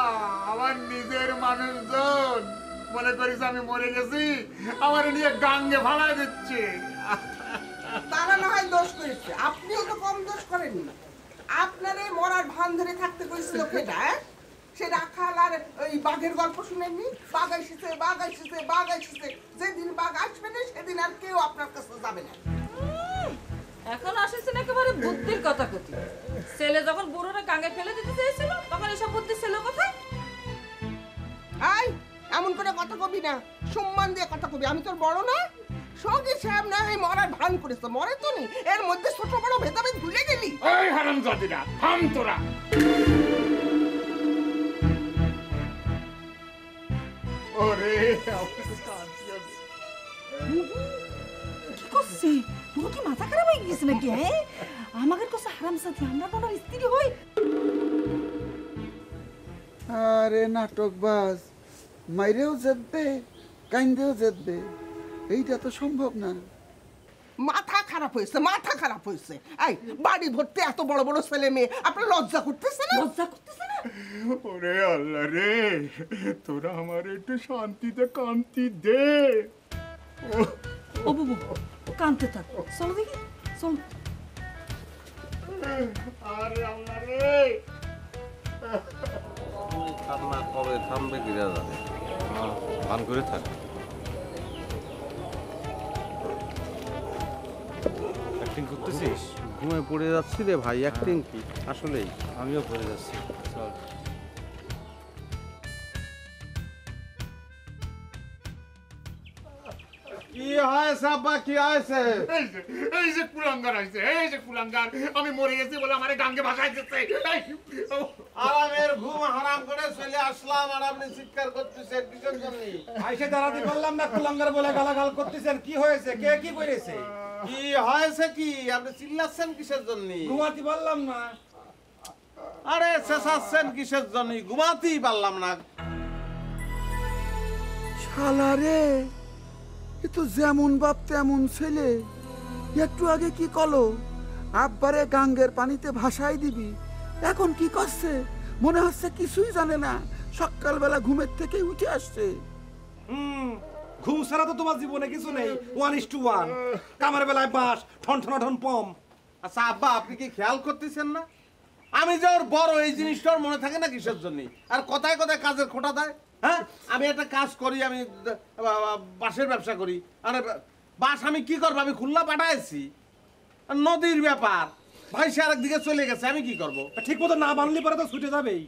আমার নিজের মানুষজন মনে করিস আমি মরে গেছি, আমার নিয়ে গাঙ্গে ভাড়া দিচ্ছে। তারা না হয় দোষ করেছে, আপনিও তো কম দোষ করেননি। আপনার এই মরার ভান ধরে থাকতে কইছিল কেটা? সে রাখাল আর ওই বাঘের গল্প শুনেননি? বাঘ এসেছে, বাঘ এসেছে, বাঘ এসেছে। যেদিন বাঘ আসবে না সেদিন আর কেউ আপনার কাছে যাবে না। এখন আসেছেন একেবারে বুদ্ধির কথা কথি। ছেলে যখন বুড়োরা গাঙ্গে ফেলে দিতে চেয়েছিল তখন এসব বুদ্ধি ছিল কোথায়? আই, এমন করে কথা কবি না, সম্মান দিয়ে কথা কবি। আমি তোর বড় না? সঙ্গে সাহেব না এই মরার ভান করেছে, মরে তো নি। এর মধ্যে ছোট বড় ভেদাভেদ ভুলে গেলি। এই হারামজাদিরা, থাম তোরা। ওরে কি করছে? তোর কি মাথা খারাপ হয়ে গেছে নাকি? আমাদের কাছে হারামজাদি, আমরা তো স্ত্রী হই। আরে নাটকবাজ, মাইরেও জেতবে, কাইন্দেও জেতবে, এইটা তো সম্ভব না। মাথা খারাপ হয়েছে, মাথা খারাপ হয়েছে। এই বাড়ি ভর্তি এত বড় বড় ছেলে মেয়ে, আপনার লজ্জা করতেছে না? লজ্জা করতেছে না? ওরে আল্লাহ রে, তোরা আমার একটু শান্তিতে কান্তি দে। ও বুবু, কাঁদতে থাক। চলো দেখি, চলো। আরে আল্লাহ রে, কান্না কবে থামবে কি জানে? ভান করে থাক। অ্যাক্টিং করতেছিস? ঘুমে পড়ে যাচ্ছি রে ভাই, অ্যাক্টিং কি আসলেই। আমিও পড়ে যাচ্ছি, চল। কি হয়েছে আব্বা, কি হয়েছে? এই যে কুলাঙ্গার আছে, এই যে কুলাঙ্গার, আমি মরে গেছি বলে আমারে গাঙ্গে ভাসাই দিচ্ছে। আরামের ঘুম হারাম করে চলে আসলাম আর আপনি চিৎকার করতেছেন কিসের জন্য? আইসে দাঁড়াতে পারলাম না, কুলাঙ্গার বলে গালাগাল করতেছেন। কি হয়েছে? কে কি করেছে? কি হয়েছে কি? আপনি চিল্লাচ্ছেন কিসের জন্য? ঘুমাতে পারলাম না। আরে চেঁচাচ্ছেন কিসের জন্য? ঘুমাতেই পারলাম না। শালা রে, এ তো যেমন বাপ তেমন ছেলে। একটু আগে কি কলো আব্বারে গাঙ্গের পানিতে ভাসাই দিবি, এখন কি করছে? মনে হচ্ছে কিছুই জানে না, সকালবেলা ঘুমের থেকে উঠে আসছে। ঘুম ছাড়া তো তোমার জীবনে কিছু নেই। 1:1 কামের বেলায় বাস, ঠন ঠন ঠন পম। আচ্ছা আব্বা, আপনি কি খেয়াল করতেছেন না আমি যে ওর বড়, এই জিনিসটা ওর মনে থাকে না কিসের জন্য? আর কথায় কথায় কাজের খোঁটা দেয়। হ্যাঁ, আমি একটা কাজ করি, আমি বাঁশের ব্যবসা করি। আরে বাঁশ আমি কি করবো? আমি খুলনা পাঠাইছি, নদীর ব্যাপার, ভাই সে আরেক দিকে চলে গেছে, আমি কি করব? ঠিক মতো না বানলে পরে তো ছুটে যাবেই।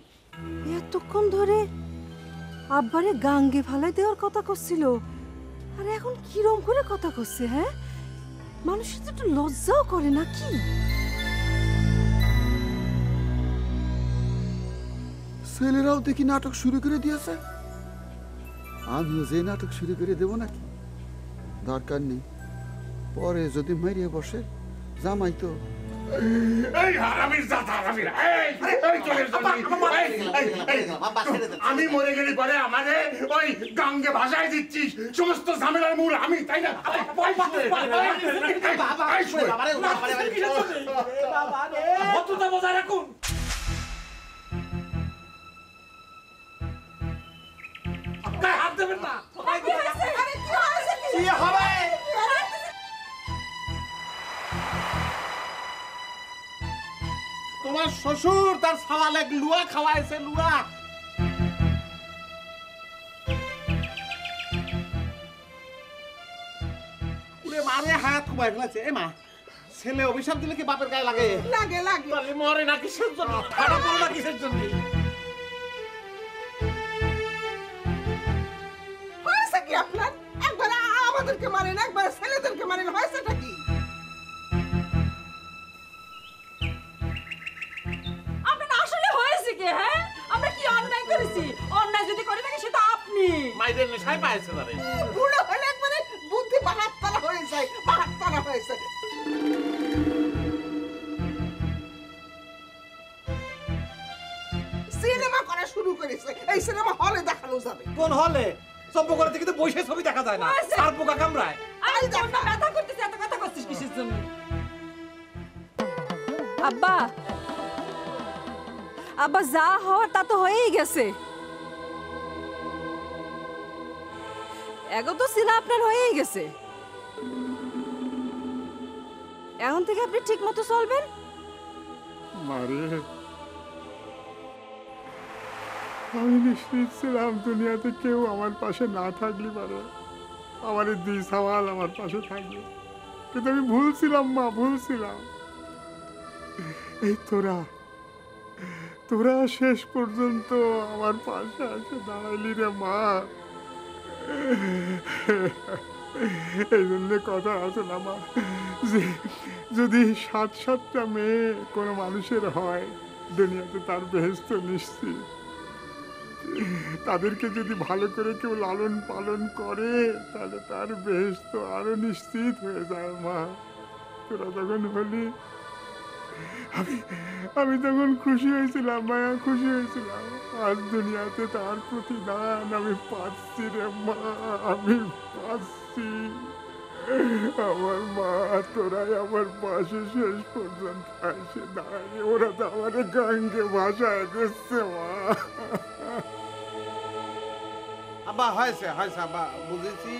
এতক্ষণ ধরে আব্বারে গাঙ্গে ফালাই দেওয়ার কথা করছিল, আর এখন কিরম করে কথা করছে? হ্যাঁ, মানুষের তো একটু লজ্জাও করে না কি? ছেলেরাও দেখি নাটক শুরু করে দিয়েছে, আমিও যে নাটক শুরু করে দেবো নাকি? দরকার নেই, পরে যদি মারিয়ে বসে জামাই তো। এই হারামির জাত, হারামিরা, এই চলে আমি মরে গেলে পরে আমারে ওই গাঙ্গে ভাসায় দিচ্ছিস, সমস্ত ঝামেলার মূল আমি, তাই না? বজায় রাখুন। হাত দেবেন না। কি হবে? তোমার শ্বশুর তার সাওয়ালে লুয়া খাওয়াইছে, লুয়া। পুরে মারে হাত কুমাই ফেলেছে। এ মা, ছেলে অভিশাপ দিলে কি বাপের গায়ে লাগে? লাগে লাগে। তাহলে মরে না কিসের জন্য? খারাপ করো না কিসের জন্য? হয়েছে কি আপনার? একবার আমাদেরকে মারেন, একবার ছেলেদেরকে মারেন, হয়েছেটা কি? আপনার আসলে হয়েছে কি? হ্যাঁ, আমরা কি অন্যায় করেছি? অন্যায় যদি করে থাকি সেটা আপনি। মাইদের নেশায় পাইছে তারে। বুড়ো হলে একবারে বুদ্ধি বাহাত্তরা হয়ে যায়, বাহাত্তরা হয়েছে। সিনেমা করা শুরু করেছে, এই সিনেমা হলে দেখানো যাবে। কোন হলে? চম্পকরা থেকে তো বসে ছবি দেখা যায় না, আর পোকা কামড়ায়। আরে তোমরা ব্যথা করতেছে, এত কথা করছিস কিসের জন্য? আব্বা, আব্বা যা হওয়ার তা তো হয়েই গেছে। এগো তো সিনা আপনার হয়েই গেছে। এখন থেকে আপনি ঠিক মতো চলবেন। মারে, আমি নিশ্চিত ছিলাম দুনিয়াতে কেউ আমার পাশে না থাকলে পারে, আমার এই দুই সওয়াল আমার পাশে থাকবে, কিন্তু আমি ভুলছিলাম মা, ভুলছিলাম। এই তোরা শেষ পর্যন্ত আমার পাশে এসে দাঁড়াইলি রে মা। এই জন্য কথা আছে না মা, যে যদি 7-7টা মেয়ে কোনো মানুষের হয় দুনিয়াতে তার বেহেশত নিশ্চিত। তাদেরকে যদি ভালো করে কেউ লালন পালন করে তাহলে তার বেহেশত আরো নিশ্চিত হয়ে যায় মা। তোরা যখন হলি আমি তখন খুশি হয়েছিলাম মায়া, খুশি হয়েছিলাম। আজ দুনিয়াতে তার প্রতিদান আমি পাচ্ছি রে মা, আমি পাচ্ছি। আমার মা, তোরাই আমার পাশে শেষ পর্যন্ত এসে দাঁড়ায়, ওরা তো আমার গাঙ্গে ভাষায় দিচ্ছে মা। আব্বা হয়েছে আব্বা, বুঝেছি।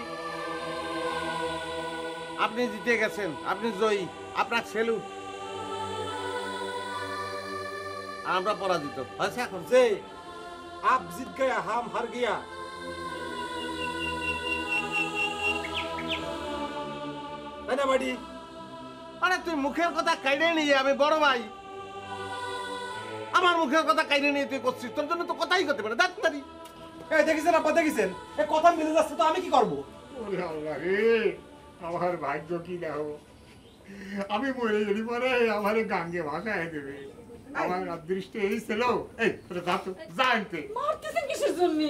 আপনি জিতে গেছেন, আপনি জয়ী, আপনার সেলুট। আমরা পরাজিত হয়েছে। এখন যে আপ জিত গয়া হাম হার গিয়া। তাই না বাড়ি? আরে তুই মুখের কথা কাইড়ে নিয়ে, আমি বড় ভাই, আমার মুখের কথা কাইড়ে নিয়ে তুই করছিস, তোর জন্য তো কথাই করতে পারে ডাক্তারি। এই দেখেছেন আপা, দেখেছেন এই কথা মিলে যাচ্ছে, তো আমি কি করব? ওরে আল্লাহ রে, আমার ভাগ্য কি দেখো, আমি মরে গেলি পরে আমার গাঙ্গে ভাষায় দেবে। আমার অদৃষ্ট এই ছিল। এই তোরা যা তো, যা আনতে। মারতেছেন কিসের জন্য?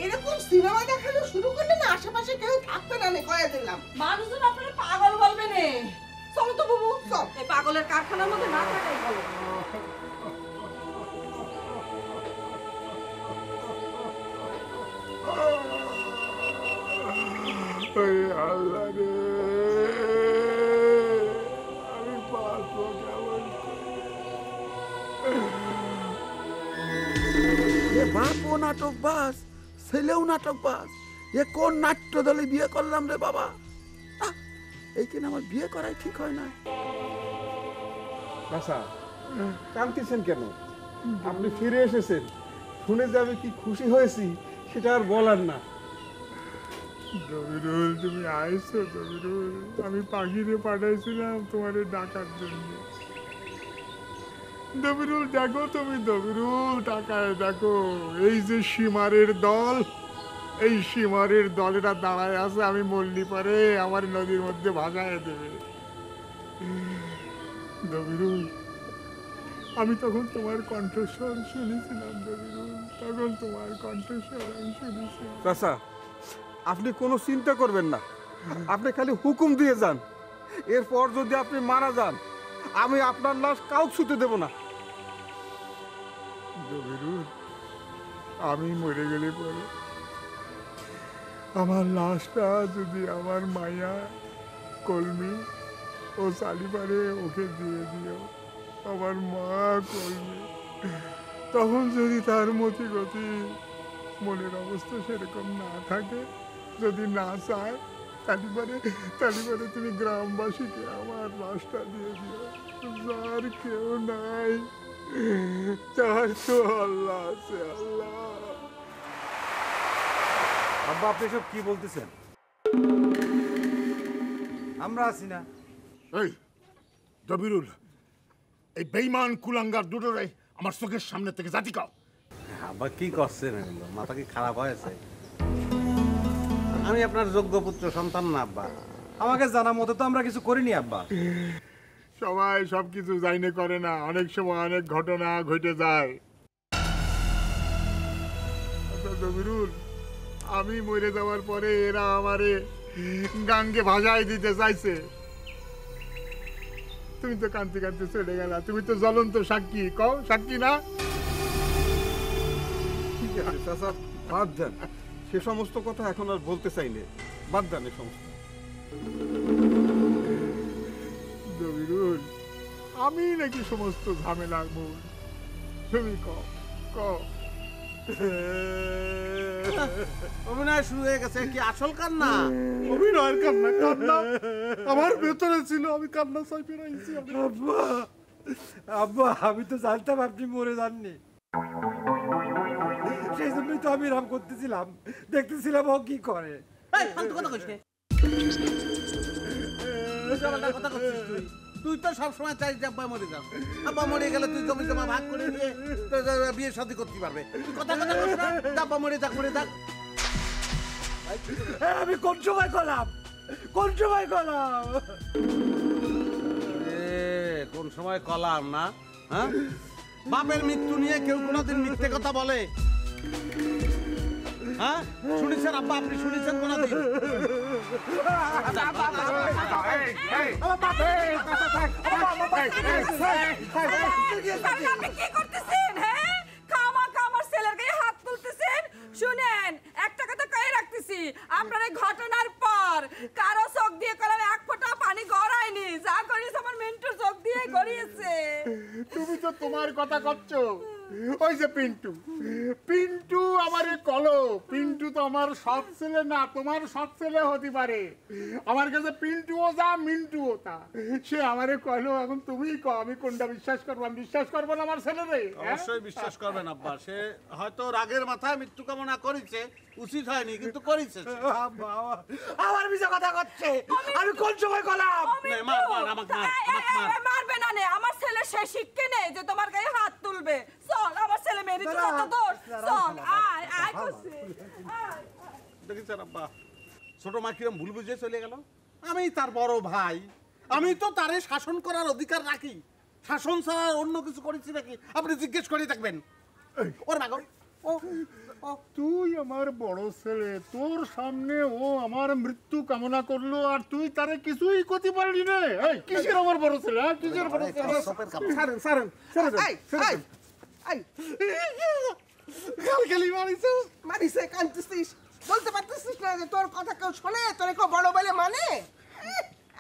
এরকম সিনেমা দেখানো শুরু করলে না আশেপাশে কেউ থাকবে না, কয়ে দিলাম। মানুষজন আপনারা পাগল বলবে নে। চলো তো বাবু, চল। এই পাগলের কারখানার মধ্যে না থাকাই ভালো। ওরে আল্লাহ রে, আমি বাঁচবো কেমন করে? বাপও নাটকবাজ, ছেলেও নাটকবাজ, এ কোন নাট্য দলে বিয়ে করলাম রে বাবা। এইখানে আমার বিয়ে করাই ঠিক হয় না। আচ্ছা, কাঁদতেছেন কেন? আপনি ফিরে এসেছেন, শুনে যে আমি কি খুশি হয়েছি সেটা আর বলার না। দবিরুল, তুমি আইছো দবিরুল? আমি পাখিরে পাঠাইছিলাম তোমারে ডাকার জন্য। দবিরুল দেখো তুমি, দবিরুল টাকায় দেখো, এই যে সীমারের দল, এই সীমারের দলেরা দাঁড়ায় আছে, আমি মল্লি পরে আমার নদীর মধ্যে ভাসায় দেবে। দবিরুল, আমি তখন তোমার কণ্ঠস্বর শুনেছিলাম দবিরুল, তখন তোমার কণ্ঠস্বর আমি শুনেছিলাম। চাচা, আপনি কোনো চিন্তা করবেন না, আপনি খালি হুকুম দিয়ে যান। এরপর যদি আপনি মারা যান, আমি আপনার লাশ কাউকে ছুতে দেব না। দবিরুল, আমি মরে গেলে পরে আমার লাশটা যদি আমার মায়া কলমি ও চালিপারে ওকে দিয়ে দিও, আমার মা কলমি, তখন যদি তার মতি গতি মনের অবস্থা সেরকম না থাকে, যদি না চায়, তালিবারে তুমি গ্রামবাসীকে আমার লাশটা দিয়ে দিও। যার কেউ নাই, তার তো আল্লাহ আছে। আল্লাহ। আব্বা, আপনি সব কি বলতেছেন? আমরা আছি না? এই দবিরুল, এই বেঈমান কুলাঙ্গার দুটোরে আমার চোখের সামনে থেকে জাতি কাও। আব্বা কি করছেন এগুলো? মাথা কি খারাপ হয়েছে? আমি আপনার যোগ্য পুত্র সন্তান না আব্বা? আমাকে জানা মতো তো আমরা কিছু করিনি আব্বা। সবাই সব কিছু জাইনে করে না, অনেক সময় অনেক ঘটনা ঘটে যায়। আচ্ছা জমিরুল, আমি মরে যাওয়ার পরে এরা আমারে গাঙ্গে ভাসাই দিতে চাইছে। তুমি তো কাঁদতে কাঁদতে চলে গেলা, তুমি তো জ্বলন্ত সাক্ষী। কও সাক্ষী না? ঠিক আছে চাচা, বাদ দেন সে সমস্ত কথা, এখন আর বলতে চাইলে বাদ দেন এ সমস্ত। জমিরুল, আমি নাকি সমস্ত ঝামেলার মূল? তুমি কও কও। অভিনয় শুরু হয়ে গেছে, কি আসল কান্না? অভিনয়ের কান্না? কান্না আমার ভেতরে ছিল, আমি কান্না চাই ফেরাইছি। আব্বা আব্বা, আমি তো জানতাম আপনি মরে যাননি, সেই জন্যই তো আমি এরকম করতেছিলাম, দেখতেছিলাম ও কি করে। এই, ফালতু কথা কইস নে। উল্টাপাল্টা কথা করছিস তুই। তুই তো সবসময় চাইস যে আব্বা মরে যাও। আব্বা মরে গেলে তুই জমি জমা ভাগ করে নিয়ে বিয়ে শাদী করতে পারবে। তুই কথা কথা কইস না, আব্বা মরে যাক মরে যাক। আমি কোন সময় করলাম, কোন সময় করলাম? কোন সময় কলাম না? হ্যাঁ, বাপের মৃত্যু নিয়ে কেউ কোনোদিন মিথ্যে কথা বলে? হ্যাঁ, শুনেছেন আব্বা? আপনি শুনেছেন কোনোদিন? আপনি কি করতেছেন? হ্যাঁ, খামাখা আমার ছেলের গায়ে হাত তুলতেছেন। শুনেন, একটা কথা কয়ে রাখতেছি, আপনার এই ঘটনার পর কারো চোখ দিয়ে কলাম এক ফোঁটা পানি গড়ায়নি। যা করিস আমার মিন্টুর চোখ দিয়ে গড়িয়েছে। তুমি তো তোমার কথা করছো। ওই যে পিন্টু, পিন্টু আমারে কলো, পিন্টু তো আমার সৎ ছেলে না, তোমার সৎ ছেলে হতে পারে। আমার কাছে পিন্টুও যা মিন্টুও তা। সে আমারে কলো, এখন তুমি কও আমি কোনটা বিশ্বাস করবো? আমি বিশ্বাস করবো না আমার ছেলে রে? অবশ্যই বিশ্বাস করবেন আব্বা। সে হয়তো রাগের মাথায় মৃত্যু কামনা করেছে, উচিত হয়নি কিন্তু করেছে। আব্বা আমার মিছা কথা করছে, আমি কোন সময় করলাম? মার মার আমাকে মার, আমাকে মার। মারবে না নে, আমার ছেলে সে শিক্ষে নেই যে তোমার গায়ে হাত তুলবে। চল, আমার ছেলে মেরি তো কত দোষ। চল, আয় আয় করছে। দেখেছেন আব্বা, ছোট মা কিরম ভুল বুঝে চলে গেল। আমি তার বড় ভাই, আমি তো তারে শাসন করার অধিকার রাখি। শাসন ছাড়া অন্য কিছু করেছি নাকি আপনি জিজ্ঞেস করে থাকবেন। ওর মাগো, ও তুই আমার বড় ছেলে, তোর সামনে ও আমার মৃত্যু কামনা করলো আর তুই তারে কিছুই করতে পারলি না। এই কিসের আমার বড় ছেলে? হ্যাঁ, কিসের বড় ছেলে? ছাড়েন ছাড়েন ছেড়ে দেন, ছেড়ে দেন। গালি মারিছে, কাঁদতেছিস, বলতে পারতেছিস না যে তোর কথা কেউ শোনে? তোর কেউ বড় বলে মানে?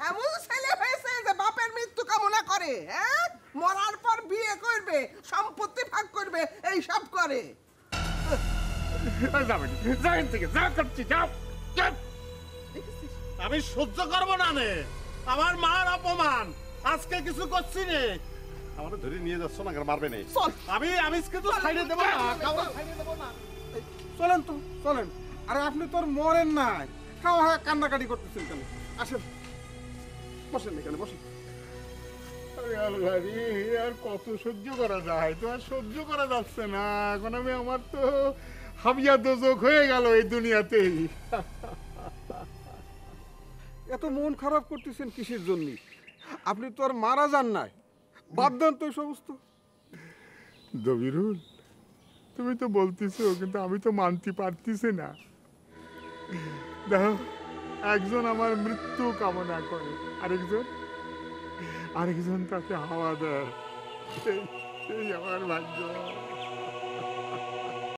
এমন ছেলে হয়েছে যে বাপের মৃত্যু কামনা করে, হ্যাঁ, মরার পর বিয়ে করবে, সম্পত্তি ভাগ করবে, এই সব করে। যাবেন, যাবেন থেকে যা করছি, যাও যাও। আমি সহ্য করব না নে, আমার মার অপমান। আজকে কিছু করছি নে, আমাকে ধরে নিয়ে যাচ্ছ না, মারবে না। চল। আমি কিন্তু ছাইড়ে দেবো না, কাউকে ছাইড়ে দেবো না। চলেন তো চলেন। আরে আপনি তোর মরেন নাই, খাওয়া হয় কান্নাকাটি করতেছেন কেন? আসেন, বসেন এখানে বসেন। আরে আল্লাহ রে, আর কত সহ্য করা যায়? তো আর সহ্য করা যাচ্ছে না। এখন আমি, আমার তো হাবিয়া দোজক হয়ে গেল এই দুনিয়াতেই। এত মন খারাপ করতেছেন কিসের জন্য? আপনি তো আর মারা যান নাই, বাদ দেন তো এই সমস্ত। জবিরুল, তুমি তো বলতেছো কিন্তু আমি তো মানতে পারতেছি না। দেখো, একজন আমার মৃত্যু কামনা করে, আরেকজন তাকে হাওয়া দেয়। এই আমার ভাগ্য।